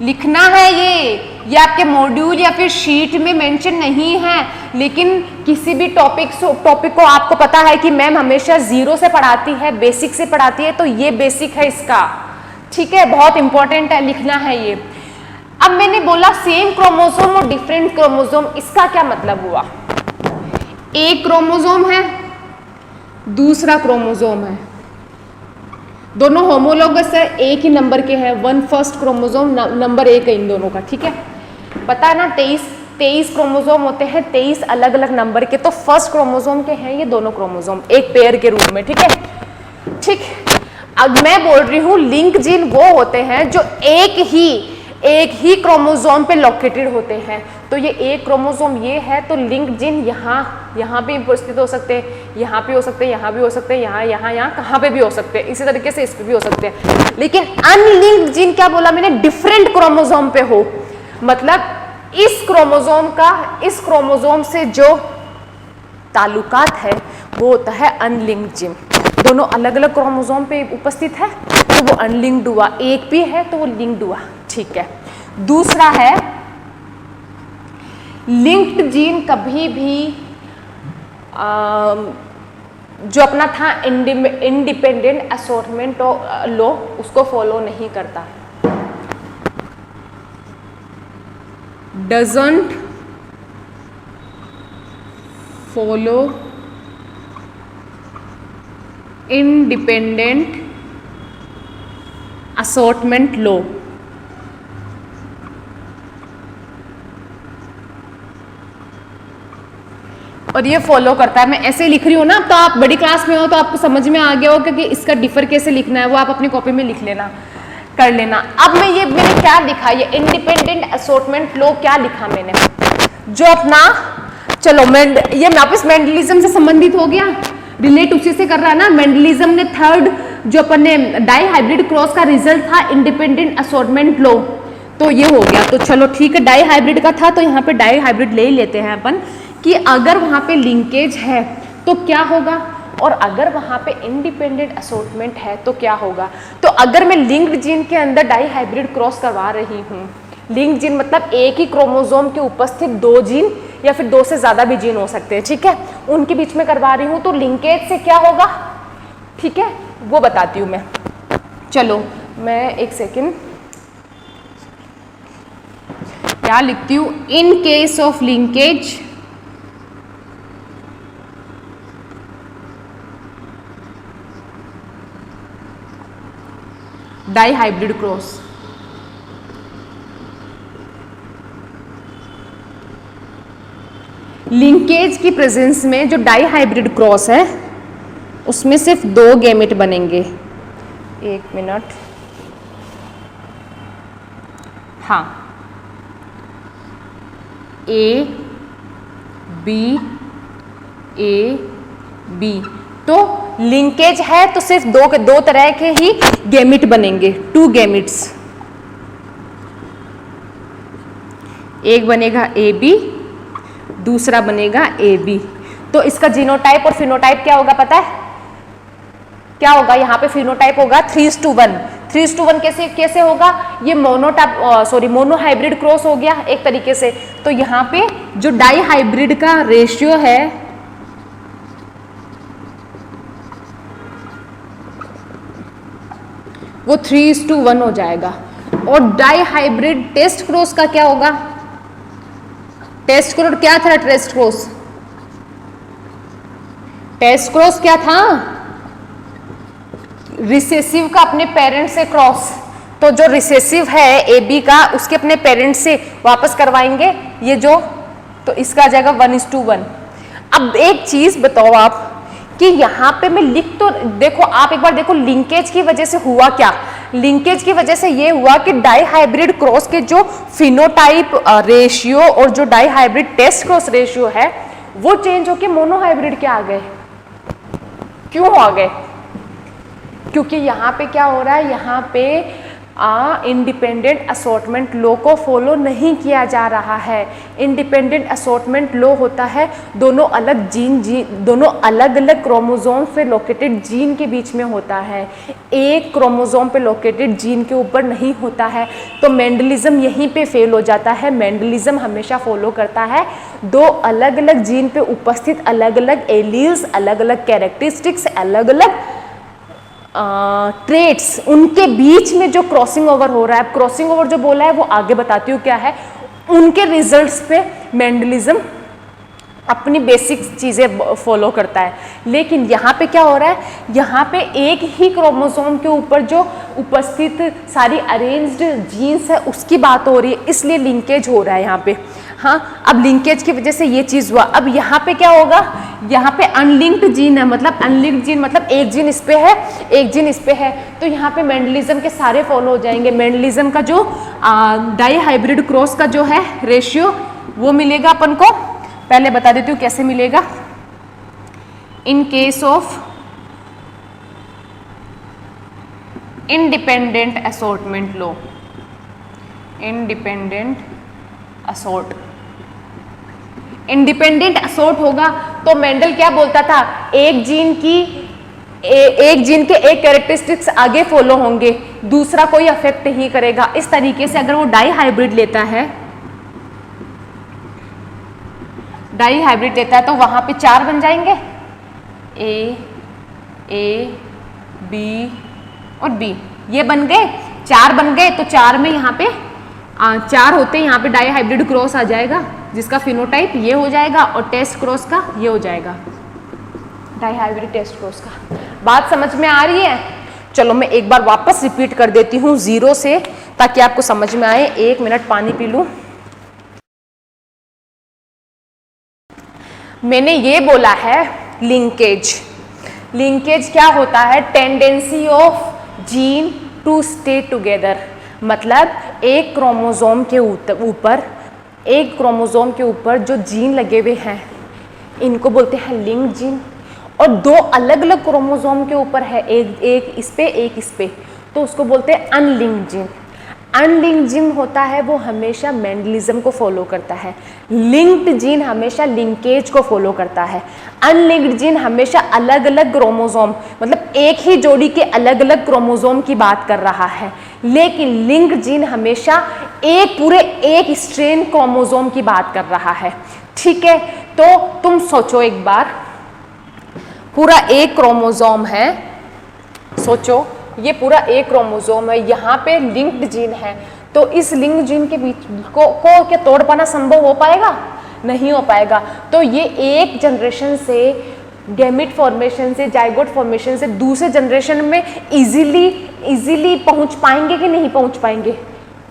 लिखना है। ये आपके मॉड्यूल या फिर शीट में मेंशन नहीं है, लेकिन किसी भी टॉपिक को आपको पता है कि मैम हमेशा 0 से पढ़ाती है, बेसिक से पढ़ाती है, तो ये बेसिक है इसका। ठीक है, बहुत इंपॉर्टेंट है, लिखना है ये। अब मैंने बोला सेम क्रोमोसोम और डिफरेंट क्रोमोसोम, इसका क्या मतलब हुआ? एक क्रोमोसोम है, दूसरा क्रोमोसोम है, दोनों होमोलोगस है, एक ही नंबर के हैं, वन फर्स्ट क्रोमोसोम नंबर एक है इन दोनों का, ठीक है। पता है ना 23 क्रोमोसोम होते हैं, 23 अलग अलग नंबर के, तो फर्स्ट क्रोमोसोम के हैं ये दोनों क्रोमोसोम एक पेयर के रूप में, ठीक है। ठीक, अब मैं बोल रही हूँ लिंक जीन वो होते हैं जो एक ही क्रोमोसोम पे लोकेटेड होते हैं। तो ये एक क्रोमोसोम ये है, तो लिंक जीन यहाँ भी उपस्थित हो सकते हैं, यहाँ भी हो सकते हैं, यहाँ भी हो सकते हैं, यहाँ कहाँ पे भी हो सकते हैं, इसी तरीके से इस पे भी हो सकते हैं। लेकिन अनलिंक्ड जीन क्या बोला मैंने? डिफरेंट क्रोमोसोम पे हो, मतलब इस क्रोमोसोम से जो ताल्लुकात है वो होता है अनलिंक्ड जीन। दोनों अलग अलग क्रोमोसोम पे उपस्थित है तो वो अनलिंक्ड हुआ, एक भी है तो वो लिंक्ड हुआ, ठीक है। दूसरा है लिंक्ड जीन कभी भी जो अपना था इंडिपेंडेंट असॉर्टमेंट लॉ उसको फॉलो नहीं करता, doesn't follow independent assortment law. और ये फॉलो करता है, मैं ऐसे लिख रही हूँ ना, तो आप बड़ी क्लास में हो तो आपको समझ में आ गया होगा कि इसका डिफर कैसे लिखना है, वो आप अपनी कॉपी में लिख लेना, कर लेना। अब मैंने क्या लिखा, ये इंडिपेंडेंट असॉर्टमेंट लॉ क्या लिखा मैंने, जो अपना चलो ये वापस मेंडलिज्म से संबंधित हो गया, रिलेट उसी से कर रहा है ना। मेंडलिज्म ने थर्ड जो अपन ने डाई हाइब्रिड क्रॉस का रिजल्ट था इंडिपेंडेंट असॉर्टमेंट लॉ, तो ये हो गया। तो चलो ठीक है, डाई हाइब्रिड का था तो यहाँ पे डाई हाइब्रिड ले ही लेते हैं अपन, कि अगर वहाँ पे लिंकेज है तो क्या होगा, और अगर वहाँ पे इंडिपेंडेंट असॉर्टमेंट है तो क्या होगा। तो अगर मैं लिंक्ड जीन के अंदर डाई हाइब्रिड क्रॉस करवा रही हूँ, लिंक्ड जीन मतलब एक ही क्रोमोसोम के उपस्थित दो जीन या फिर दो से ज्यादा भी जीन हो सकते हैं, ठीक है, उनके बीच में करवा रही हूँ, तो लिंकेज से क्या होगा, ठीक है, वो बताती हूँ मैं। चलो मैं एक सेकेंड क्या लिखती हूँ, in case of linkage dihybrid cross, linkage की प्रेजेंस में जो डाई हाइब्रिड क्रॉस है उसमें सिर्फ दो गैमेट बनेंगे। एक मिनट, हाँ, ए बी, तो लिंकेज है तो सिर्फ दो तरह के ही गैमेट बनेंगे, टू गैमेट्स, एक बनेगा ए बी, दूसरा बनेगा ए बी। तो इसका जीनोटाइप और फिनोटाइप क्या होगा पता है, क्या होगा, यहाँ पे फिनोटाइप होगा 3:1। 3:1 कैसे होगा, ये मोनो हाइब्रिड क्रॉस हो गया एक तरीके से। तो यहाँ पे जो डाई हाइब्रिड का रेशियो है वो 3:1 हो जाएगा। और डाई हाइब्रिड टेस्ट क्रॉस का क्या होगा, टेस्ट क्रॉस क्या था, टेस्ट क्रॉस क्या था, रिसेसिव का अपने पेरेंट से क्रॉस, तो जो रिसेसिव है ए बी का उसके अपने पेरेंट से वापस करवाएंगे ये जो, तो इसका आ जाएगा 1:1। अब एक चीज बताओ आप कि यहाँ पे मैं लिख तो देखो, आप एक बार देखो लिंकेज की वजह से हुआ क्या, लिंकेज की वजह से ये हुआ कि डाई हाइब्रिड क्रॉस के जो फिनोटाइप रेशियो और जो dihybrid test cross ratio है वो चेंज होके मोनो हाइब्रिड के आ गए। क्यों आ गए, क्योंकि यहाँ पे क्या हो रहा है, यहाँ पे इंडिपेंडेंट असॉर्टमेंट लॉ को फॉलो नहीं किया जा रहा है। इंडिपेंडेंट असॉर्टमेंट लॉ होता है दोनों अलग अलग क्रोमोसोम पे लोकेटेड जीन के बीच में होता है, एक क्रोमोसोम पे लोकेटेड जीन के ऊपर नहीं होता है। तो मेंडलिज्म यहीं पे फेल हो जाता है। मेंडलिज्म हमेशा फॉलो करता है दो अलग अलग जीन पे उपस्थित अलग अलग एलील्स, अलग अलग कैरेक्टरिस्टिक्स, अलग अलग ट्रेट्स उनके बीच में जो क्रॉसिंग ओवर हो रहा है, क्रॉसिंग ओवर जो बोला है वो आगे बताती हूँ क्या है, उनके रिजल्ट्स पे मेंडलिज्म अपनी बेसिक चीज़ें फॉलो करता है। लेकिन यहाँ पे क्या हो रहा है, यहाँ पे एक ही क्रोमोसोम के ऊपर जो उपस्थित सारी अरेंज्ड जीन्स है उसकी बात हो रही है, इसलिए लिंकेज हो रहा है यहाँ पे। हाँ, अब लिंकेज की वजह से ये चीज़ हुआ। अब यहाँ पे क्या होगा, यहाँ पे अनलिंक्ड जीन है, मतलब अनलिंक्ड जीन मतलब एक जीन इस पे है, एक जीन इस पे है, तो यहाँ पे मेंडलिज्म के सारे फॉलो हो जाएंगे। मेंडलिज्म का जो डाई हाइब्रिड क्रॉस का जो है रेशियो वो मिलेगा अपन को। पहले बता देती हूँ कैसे मिलेगा। इन case of independent assortment low, independent assort, independent assort होगा तो मेंडल क्या बोलता था, एक जीन के एक कैरेक्टरिस्टिक्स आगे फॉलो होंगे, दूसरा कोई अफेक्ट नहीं करेगा। इस तरीके से अगर वो डाई हाइब्रिड लेता है, डाई हाइब्रिड लेता है तो वहां पे 4 बन जाएंगे, ए बी और बी, ये बन गए 4 बन गए। तो 4 में यहाँ पे 4 होते हैं, यहाँ पे डाई हाइब्रिड क्रॉस आ जाएगा जिसका फिनोटाइप ये हो जाएगा और टेस्ट क्रॉस का ये हो जाएगा, डाई हाइब्रिड टेस्ट क्रॉस का। बात समझ में आ रही है? चलो मैं एक बार वापस रिपीट कर देती हूँ 0 से, ताकि आपको समझ में आए। 1 मिनट पानी पी लूँ। मैंने ये बोला है लिंकेज। लिंकेज क्या होता है, tendency of gene to stay together, मतलब एक क्रोमोसोम के ऊपर जो जीन लगे हुए हैं इनको बोलते हैं लिंक्ड जीन, और 2 अलग अलग क्रोमोसोम के ऊपर है, एक इस पे एक इस पे, तो उसको बोलते हैं अनलिंक्ड जीन। अनलिंक्ड जीन होता है वो हमेशा मेंडलिज्म को फॉलो करता है, लिंक्ड जीन हमेशा लिंकेज को फॉलो करता है। अनलिंक्ड जीन हमेशा अलग अलग क्रोमोसोम, मतलब एक ही जोड़ी के अलग अलग क्रोमोसोम की बात कर रहा है, लेकिन लिंक्ड जीन हमेशा एक स्ट्रेन क्रोमोसोम की बात कर रहा है। ठीक है, तो तुम सोचो एक बार, पूरा एक क्रोमोसोम है, सोचो ये पूरा एक क्रोमोसोम है, यहाँ पे लिंक्ड जीन है, तो इस लिंक्ड जीन के बीच को क्या तोड़ पाना संभव हो पाएगा? नहीं हो पाएगा। तो ये एक जनरेशन से, गैमेट फॉर्मेशन से, जाइगोट फॉर्मेशन से दूसरे जनरेशन में इजीली पहुंच पाएंगे कि नहीं पहुंच पाएंगे?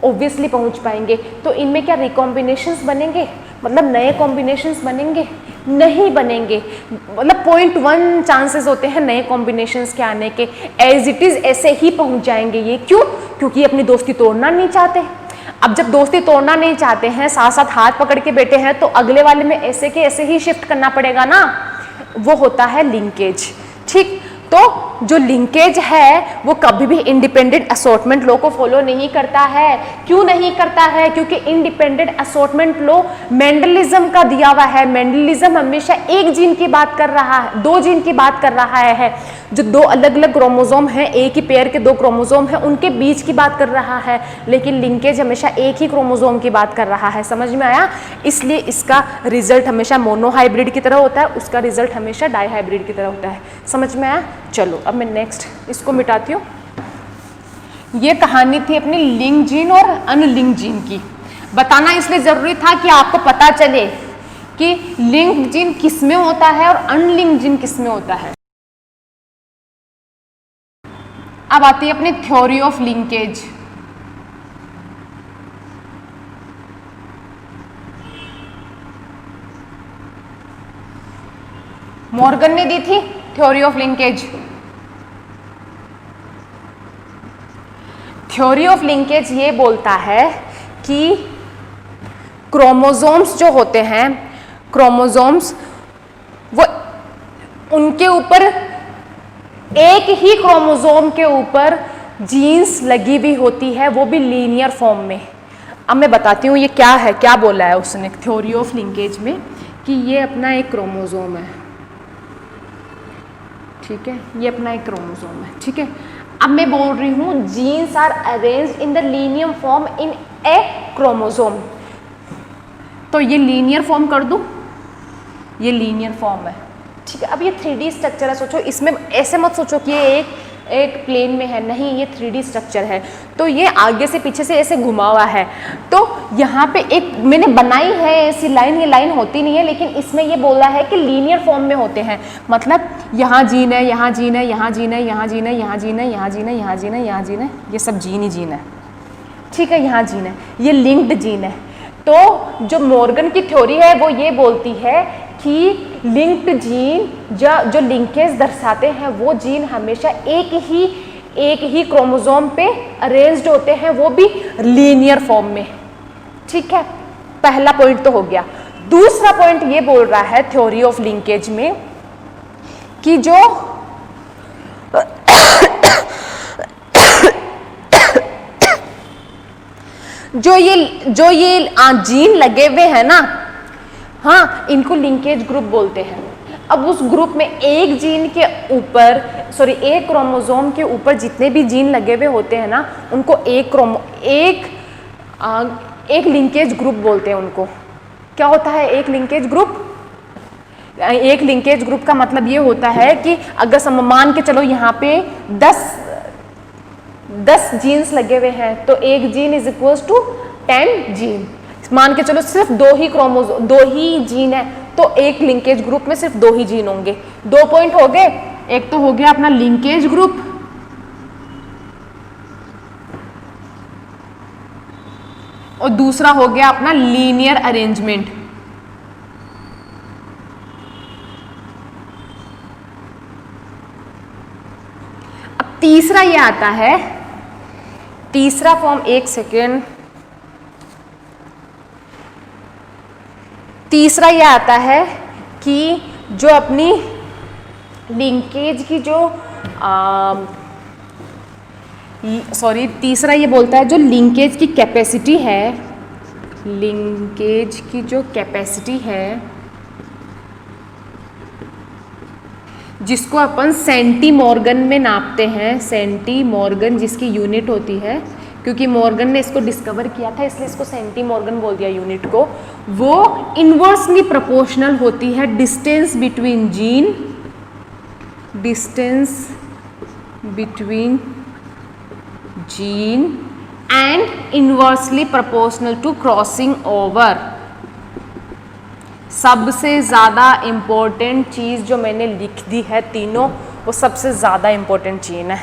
ऑब्वियसली पहुंच पाएंगे। तो इनमें क्या रिकॉम्बिनेशंस बनेंगे, मतलब नए कॉम्बिनेशंस बनेंगे? नहीं बनेंगे, मतलब 0.1 चांसेस होते हैं नए कॉम्बिनेशंस के आने के। एज इट इज ऐसे ही पहुंच जाएंगे ये। क्यों? क्योंकि अपनी दोस्ती तोड़ना नहीं चाहते। अब जब दोस्ती तोड़ना नहीं चाहते हैं, साथ साथ हाथ पकड़ के बैठे हैं, तो अगले वाले में ऐसे के ऐसे ही शिफ्ट करना पड़ेगा ना, वो होता है लिंकेज। ठीक, तो जो लिंकेज है वो कभी भी इंडिपेंडेंट असॉर्टमेंट लॉ को फॉलो नहीं करता है। क्यों नहीं करता है? क्योंकि इंडिपेंडेंट असॉर्टमेंट लॉ मेंडलिज्म का दिया हुआ है। मेंडलिज्म हमेशा एक जीन की बात कर रहा है, 2 जीन की बात कर रहा है। जो 2 अलग अलग क्रोमोसोम हैं, एक ही पेयर के 2 क्रोमोसोम हैं, उनके बीच की बात कर रहा है, लेकिन लिंकेज हमेशा एक ही क्रोमोसोम की बात कर रहा है। समझ में आया? इसलिए इसका रिजल्ट हमेशा मोनोहाइब्रिड की तरह होता है, उसका रिजल्ट हमेशा डाईहाइब्रिड की तरह होता है। समझ में आया? चलो अब मैं नेक्स्ट इसको मिटाती हूँ। ये कहानी थी अपनी लिंक्ड जीन और अनलिंक्ड जीन की। बताना इसलिए जरूरी था कि आपको पता चले कि लिंक्ड जीन किस में होता है और अनलिंक्ड जीन किस में होता है। अब आती है अपनी थ्योरी ऑफ लिंकेज। मॉर्गन ने दी थी theory of linkage. Theory of linkage ये बोलता है कि क्रोमोसोम्स जो होते हैं, क्रोमोसोम्स वो उनके ऊपर एक ही क्रोमोसोम के ऊपर जीन्स लगी हुई होती है, वो भी लीनियर फॉर्म में। अब मैं बताती हूँ ये क्या है, क्या बोला है उसने थ्योरी ऑफ लिंकेज में, कि ये अपना एक क्रोमोसोम है, ठीक है, ये अपना एक क्रोमोसोम है, ठीक है। अब मैं बोल रही हूँ genes are arranged in the linear form in a chromosome, तो ये लीनियर फॉर्म कर दूँ, ये लीनियर फॉर्म है, ठीक है। अब ये 3D स्ट्रक्चर है, सोचो इसमें, ऐसे मत सोचो कि ये एक एक प्लेन में है, नहीं ये 3D स्ट्रक्चर है। तो ये आगे से पीछे से ऐसे घुमा हुआ है। तो यहाँ पे एक मैंने बनाई है ऐसी लाइन, ये लाइन होती नहीं है लेकिन इसमें ये बोला है कि लीनियर फॉर्म में होते हैं। मतलब यहाँ जीन है, यहाँ जीन है, यहाँ जीन है, यहाँ जीन है, यहाँ जीन है, यहाँ जीन है, यहाँ जीन है, यहाँ जीन है, ये सब जीन ही जीन है, ठीक है, यहाँ जीन है, ये लिंक्ड जीन है। तो जो मॉर्गन की थ्योरी है वो ये बोलती है कि लिंक्ड जीन जो लिंकेज दर्शाते हैं वो जीन हमेशा एक ही क्रोमोसोम पे अरेंज्ड होते हैं, वो भी लीनियर फॉर्म में, ठीक है। पहला पॉइंट तो हो गया। दूसरा पॉइंट ये बोल रहा है थ्योरी ऑफ लिंकेज में कि जो ये जीन लगे हुए हैं ना, हाँ, इनको लिंकेज ग्रुप बोलते हैं। अब उस ग्रुप में एक जीन के ऊपर एक क्रोमोसोम के ऊपर जितने भी जीन लगे हुए होते हैं ना, उनको एक लिंकेज ग्रुप बोलते हैं। उनको क्या होता है एक लिंकेज ग्रुप? एक लिंकेज ग्रुप का मतलब ये होता है कि अगर मान के चलो यहाँ पे 10 जीन्स लगे हुए हैं तो एक gene is equals to 10 gene. मान के चलो सिर्फ 2 ही जीन है तो एक लिंकेज ग्रुप में सिर्फ 2 ही जीन होंगे। 2 पॉइंट हो गए, एक तो हो गया अपना लिंकेज ग्रुप, और दूसरा हो गया अपना लीनियर अरेंजमेंट। अब तीसरा ये आता है, तीसरा फॉर्म, एक सेकेंड, तीसरा ये आता है कि जो अपनी लिंकेज की तीसरा ये बोलता है जो लिंकेज की कैपेसिटी है, लिंकेज की जो कैपेसिटी है जिसको अपन सेंटीमॉर्गन में नापते हैं, सेंटीमॉर्गन जिसकी यूनिट होती है, क्योंकि मॉर्गन ने इसको डिस्कवर किया था इसलिए इसको सेंटीमॉर्गन बोल दिया यूनिट को। वो इन्वर्सली प्रोपोर्शनल होती है distance between gene, distance between gene and inversely proportional to crossing over. सबसे ज़्यादा इम्पोर्टेंट चीज़ जो मैंने लिख दी है तीनों, वो सबसे ज़्यादा इम्पोर्टेंट चीज़ है।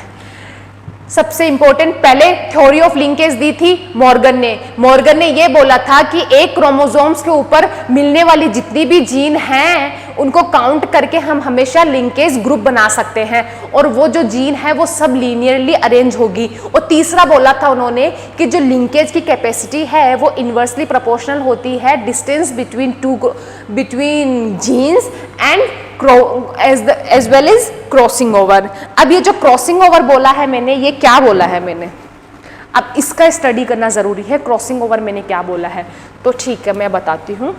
सबसे इंपॉर्टेंट पहले थ्योरी ऑफ लिंकेज दी थी मॉर्गन ने ये बोला था कि एक क्रोमोसोम्स के ऊपर मिलने वाली जितनी भी जीन हैं उनको काउंट करके हम हमेशा लिंकेज ग्रुप बना सकते हैं, और वो जो जीन है वो सब लीनियरली अरेंज होगी। और तीसरा बोला था उन्होंने कि जो लिंकेज की कैपेसिटी है वो इन्वर्सली प्रोपोर्शनल होती है distance between genes and as well as crossing over. अब ये जो क्रॉसिंग ओवर बोला है मैंने, ये क्या बोला है मैंने, अब इसका स्टडी करना जरूरी है। क्रॉसिंग ओवर मैंने क्या बोला है, तो ठीक है मैं बताती हूँ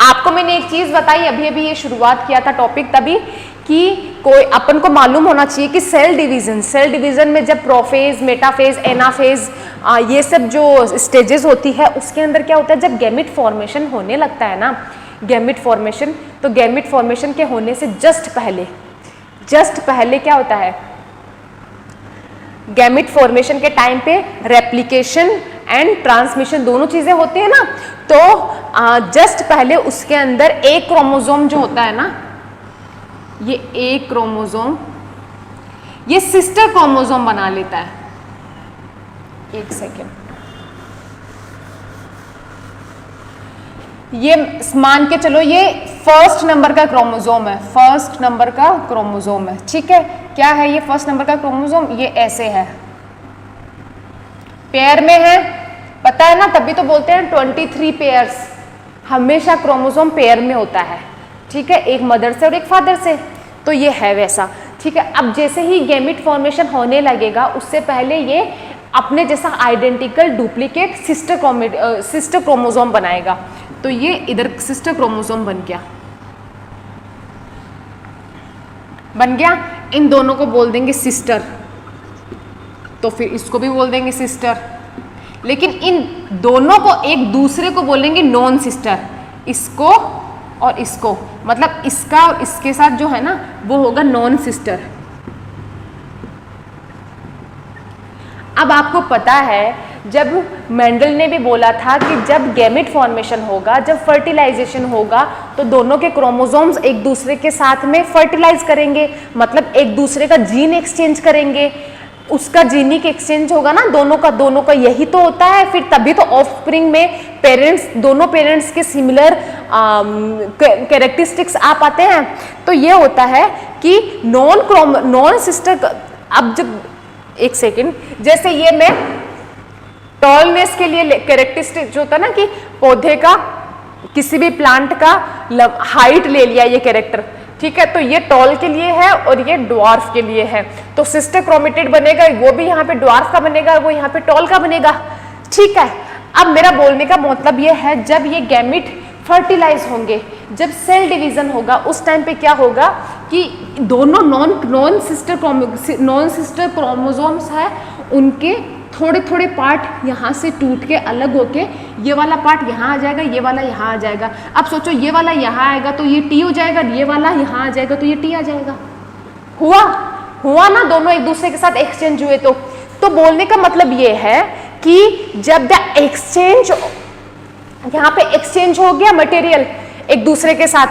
आपको। मैंने एक चीज बताई अभी ये शुरुआत किया था टॉपिक तभी कि कोई अपन को मालूम होना चाहिए कि सेल डिवीजन में जब प्रोफेज, मेटाफेज, एनाफेज, ये सब जो स्टेजेस होती है उसके अंदर क्या होता है, जब गैमेट फॉर्मेशन होने लगता है ना, गैमेट फॉर्मेशन, तो गैमेट फॉर्मेशन के होने से जस्ट पहले क्या होता है, गैमेट फॉर्मेशन के टाइम पे रेप्लिकेशन एंड ट्रांसमिशन दोनों चीजें होती है ना, तो जस्ट पहले उसके अंदर एक क्रोमोसोम जो होता है ना, ये एक क्रोमोसोम ये सिस्टर क्रोमोसोम बना लेता है। एक सेकेंड, ये मान के चलो ये फर्स्ट नंबर का क्रोमोसोम है, फर्स्ट नंबर का क्रोमोसोम है, ठीक है। क्या है ये फर्स्ट नंबर का क्रोमोसोम, ये ऐसे है, पेयर में है, पता है ना, तभी तो बोलते हैं 23 पेयर्स, हमेशा क्रोमोसोम पेयर में होता है, ठीक है, एक मदर से और एक फादर से, तो ये है वैसा, ठीक है। अब जैसे ही गैमेट फॉर्मेशन होने लगेगा उससे पहले ये अपने जैसा आइडेंटिकल डुप्लीकेट सिस्टर क्रोमोसोम बनाएगा, तो ये इधर सिस्टर क्रोमोसोम बन गया, इन दोनों को बोल देंगे सिस्टर, तो फिर इसको भी बोल देंगे सिस्टर, लेकिन इन दोनों को एक दूसरे को बोलेंगे नॉन सिस्टर, इसको और इसको, मतलब इसका और इसके साथ जो है ना वो होगा नॉन सिस्टर, अब आपको पता है, जब मेंडल ने भी बोला था कि जब गैमेट फॉर्मेशन होगा, जब फर्टिलाइजेशन होगा, तो दोनों के क्रोमोसोम्स एक दूसरे के साथ में फर्टिलाइज करेंगे, मतलब एक दूसरे का जीन एक्सचेंज करेंगे, उसका जीनिक एक्सचेंज होगा ना दोनों का यही तो होता है। फिर तभी तो ऑफस्प्रिंग में दोनों पेरेंट्स के सिमिलर कैरेक्टरिस्टिक्स आ पाते हैं। तो ये होता है कि नॉन सिस्टर, अब जब एक सेकेंड, जैसे ये मैं टॉलनेस के लिए कैरेक्टरिस्टिक जो होता है ना कि पौधे का, किसी भी प्लांट का हाइट ले लिया ये कैरेक्टर, ठीक है, तो ये टॉल के लिए है और ये ड्वार्फ के लिए है। तो सिस्टर क्रोमेटिड बनेगा, वो भी यहाँ पे ड्वार्फ का बनेगा, वो यहाँ पे टॉल का बनेगा, ठीक है। अब मेरा बोलने का मतलब ये है, जब ये गैमेट फर्टिलाइज होंगे, जब सेल डिवीजन होगा, उस टाइम पे क्या होगा कि दोनों नॉन सिस्टर क्रोमोसोम्स है, उनके थोड़े थोड़े पार्ट यहाँ से टूट के अलग होके ये वाला पार्ट यहाँ आ जाएगा, ये वाला यहाँ आ जाएगा। अब सोचो ये वाला यहाँ आएगा तो ये टी हो जाएगा, ये वाला यहाँ आ जाएगा तो ये टी आ जाएगा। हुआ ना, दोनों एक दूसरे के साथ एक्सचेंज हुए। तो बोलने का मतलब ये है कि जब द एक्सचेंज, यहाँ पे एक्सचेंज हो गया मटेरियल एक दूसरे के साथ,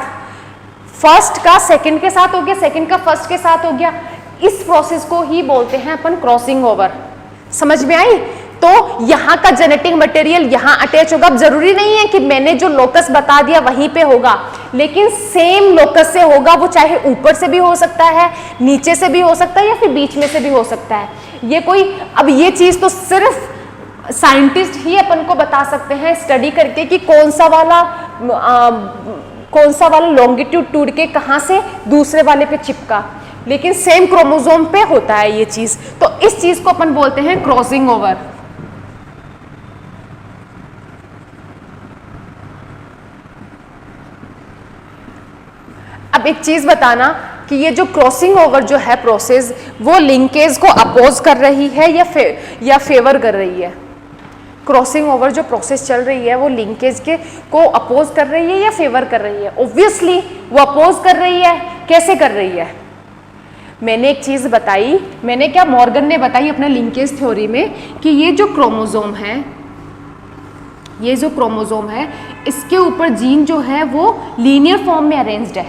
फर्स्ट का सेकंड के साथ हो गया, सेकंड का फर्स्ट के साथ हो गया, इस प्रोसेस को ही बोलते हैं अपन क्रॉसिंग ओवर। समझ में आई? तो यहाँ का जेनेटिक मटेरियल यहाँ अटैच होगा। अब जरूरी नहीं है कि मैंने जो लोकस बता दिया वहीं पे होगा, लेकिन सेम लोकस से होगा, वो चाहे ऊपर से भी हो सकता है, नीचे से भी हो सकता है, या फिर बीच में से भी हो सकता है। ये कोई, अब ये चीज तो सिर्फ साइंटिस्ट ही अपन को बता सकते हैं स्टडी करके कि कौन सा वाला लॉन्गिट्यूड टूट के कहां से दूसरे वाले पे चिपका, लेकिन सेम क्रोमोसोम पे होता है ये चीज। तो इस चीज को अपन बोलते हैं क्रॉसिंग ओवर। अब एक चीज बताना कि ये जो क्रॉसिंग ओवर जो है प्रोसेस, वो लिंकेज को अपोज कर रही है या फेवर कर रही है? क्रॉसिंग ओवर जो प्रोसेस चल रही है वो लिंकेज के को अपोज कर रही है या फेवर कर रही है? ऑब्वियसली वो अपोज कर रही है। कैसे कर रही है? मैंने एक चीज बताई, मैंने क्या, मॉर्गन ने बताई अपने लिंकेज थ्योरी में कि ये जो क्रोमोसोम है, इसके ऊपर जीन जो है वो लीनियर फॉर्म में अरेंज्ड है,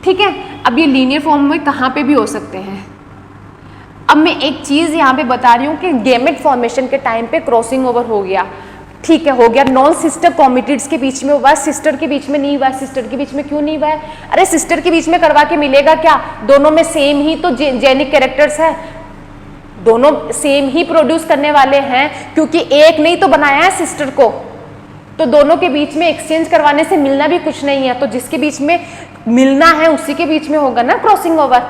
ठीक है। अब ये लीनियर फॉर्म में कहाँ पे भी हो सकते हैं। अब मैं एक चीज यहाँ पे बता रही हूँ कि गैमेट फॉर्मेशन के टाइम पे क्रॉसिंग ओवर हो गया, ठीक है, हो गया। नॉन सिस्टर क्रोमेटिड्स के बीच में हुआ, सिस्टर के बीच में नहीं हुआ। सिस्टर के बीच में क्यों नहीं हुआ है? अरे सिस्टर के बीच में करवा के मिलेगा क्या? दोनों में सेम ही तो जेनिक कैरेक्टर्स है, दोनों सेम ही प्रोड्यूस करने वाले हैं, क्योंकि एक नहीं तो बनाया है सिस्टर को। तो दोनों के बीच में एक्सचेंज करवाने से मिलना भी कुछ नहीं है, तो जिसके बीच में मिलना है उसी के बीच में होगा ना क्रॉसिंग ओवर।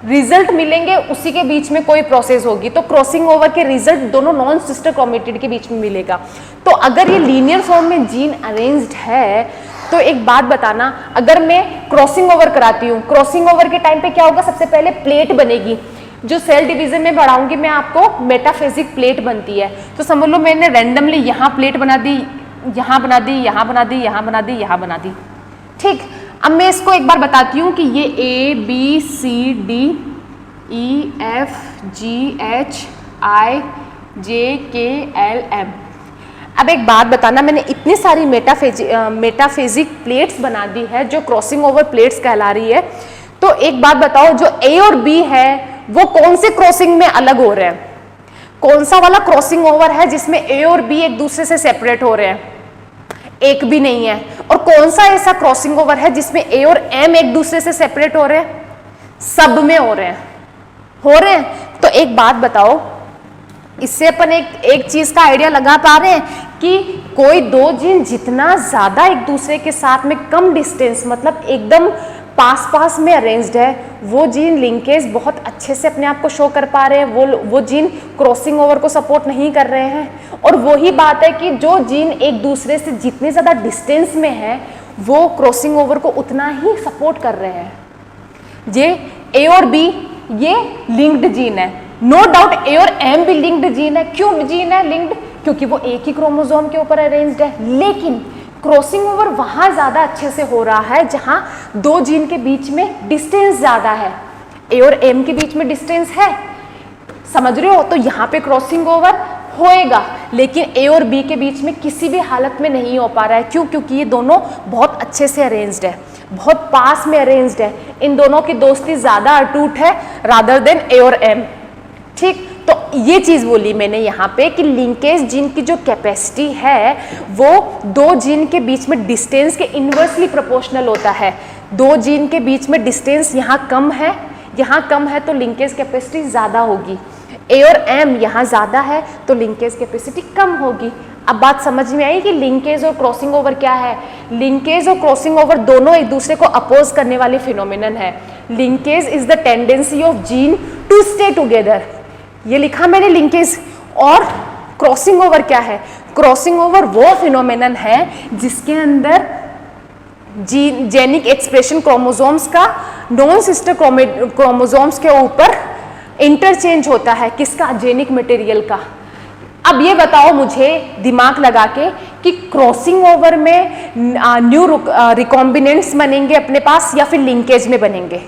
रिजल्ट मिलेंगे उसी के बीच में कोई प्रोसेस होगी, तो क्रॉसिंग ओवर के रिजल्ट दोनों नॉन सिस्टर क्रोमेटिड के बीच में मिलेगा। तो अगर ये लीनियर फॉर्म में जीन अरेंज्ड है, तो एक बात बताना, अगर मैं क्रॉसिंग ओवर कराती हूँ, क्रॉसिंग ओवर के टाइम पे क्या होगा? सबसे पहले प्लेट बनेगी, जो सेल डिवीजन में बढ़ाऊंगी मैं आपको, मेटाफेजिक प्लेट बनती है। तो समझ लो मैंने रैंडमली यहाँ प्लेट बना दी, यहाँ बना दी, यहाँ बना दी, यहाँ बना दी, यहाँ बना दी, ठीक। अब मैं इसको एक बार बताती हूँ कि ये A B C D E F G H I J K L M। अब एक बात बताना, मैंने इतनी सारी मेटाफेजिक प्लेट्स बना दी है जो क्रॉसिंग ओवर प्लेट्स कहला रही है। तो एक बात बताओ, जो A और B है वो कौन से क्रॉसिंग में अलग हो रहे हैं? कौन सा वाला क्रॉसिंग ओवर है जिसमें A और B एक दूसरे से सेपरेट हो रहे हैं? एक भी नहीं है। और कौन सा ऐसा क्रॉसिंग ओवर है जिसमें A और M एक दूसरे से सेपरेट हो रहे हैं? सब में हो रहे हैं। तो एक बात बताओ, इससे अपन एक चीज का आइडिया लगा पा रहे हैं कि कोई दो जीन जितना ज्यादा एक दूसरे के साथ में कम डिस्टेंस, मतलब एकदम पास में अरेंज्ड है, वो जीन लिंकेज बहुत अच्छे से अपने आप को शो कर पा रहे हैं, वो जीन क्रॉसिंग ओवर को सपोर्ट नहीं कर रहे हैं। और वही बात है कि जो जीन एक दूसरे से जितने ज़्यादा डिस्टेंस में है, वो क्रॉसिंग ओवर को उतना ही सपोर्ट कर रहे हैं। ये ए और बी ये लिंक्ड जीन है, नो डाउट ए और एम भी लिंक्ड जीन है। क्यों जीन है लिंक्ड? क्योंकि वो एक ही क्रोमोसोम के ऊपर अरेंज्ड है। लेकिन क्रॉसिंग ओवर वहां ज्यादा अच्छे से हो रहा है जहां दो जीन के बीच में डिस्टेंस ज्यादा है। ए और एम के बीच में डिस्टेंस है, समझ रहे हो? तो यहाँ पे क्रॉसिंग ओवर होएगा, लेकिन ए और बी के बीच में किसी भी हालत में नहीं हो पा रहा है। क्यों? क्योंकि ये दोनों बहुत अच्छे से अरेंज्ड है, बहुत पास में अरेंज्ड है। इन दोनों की दोस्ती ज्यादा अटूट है रादर देन ए और एम। ठीक, तो ये चीज बोली मैंने यहाँ पे कि लिंकेज जीन की जो कैपेसिटी है वो दो जीन के बीच में डिस्टेंस के इनवर्सली प्रोपोर्शनल होता है। दो जीन के बीच में डिस्टेंस यहाँ कम है, यहाँ कम है, तो लिंकेज कैपेसिटी ज्यादा होगी। ए और एम यहाँ ज्यादा है तो लिंकेज कैपेसिटी कम होगी। अब बात समझ में आई कि लिंकेज और क्रॉसिंग ओवर क्या है? लिंकेज और क्रॉसिंग ओवर दोनों एक दूसरे को अपोज करने वाले फिनोमिनन है। Linkage is the tendency of gene to stay together, ये लिखा मैंने लिंकेज। और क्रॉसिंग ओवर क्या है? क्रॉसिंग ओवर वो फिनोमिनन है जिसके अंदर जीन जेनिक एक्सप्रेशन क्रोमोसोम्स का नॉन सिस्टर क्रोमोसोम्स के ऊपर इंटरचेंज होता है। किसका? जेनिक मटेरियल का। अब ये बताओ मुझे दिमाग लगा के कि क्रॉसिंग ओवर में न्यू रिकॉम्बिनेंट्स बनेंगे अपने पास या फिर लिंकेज में बनेंगे?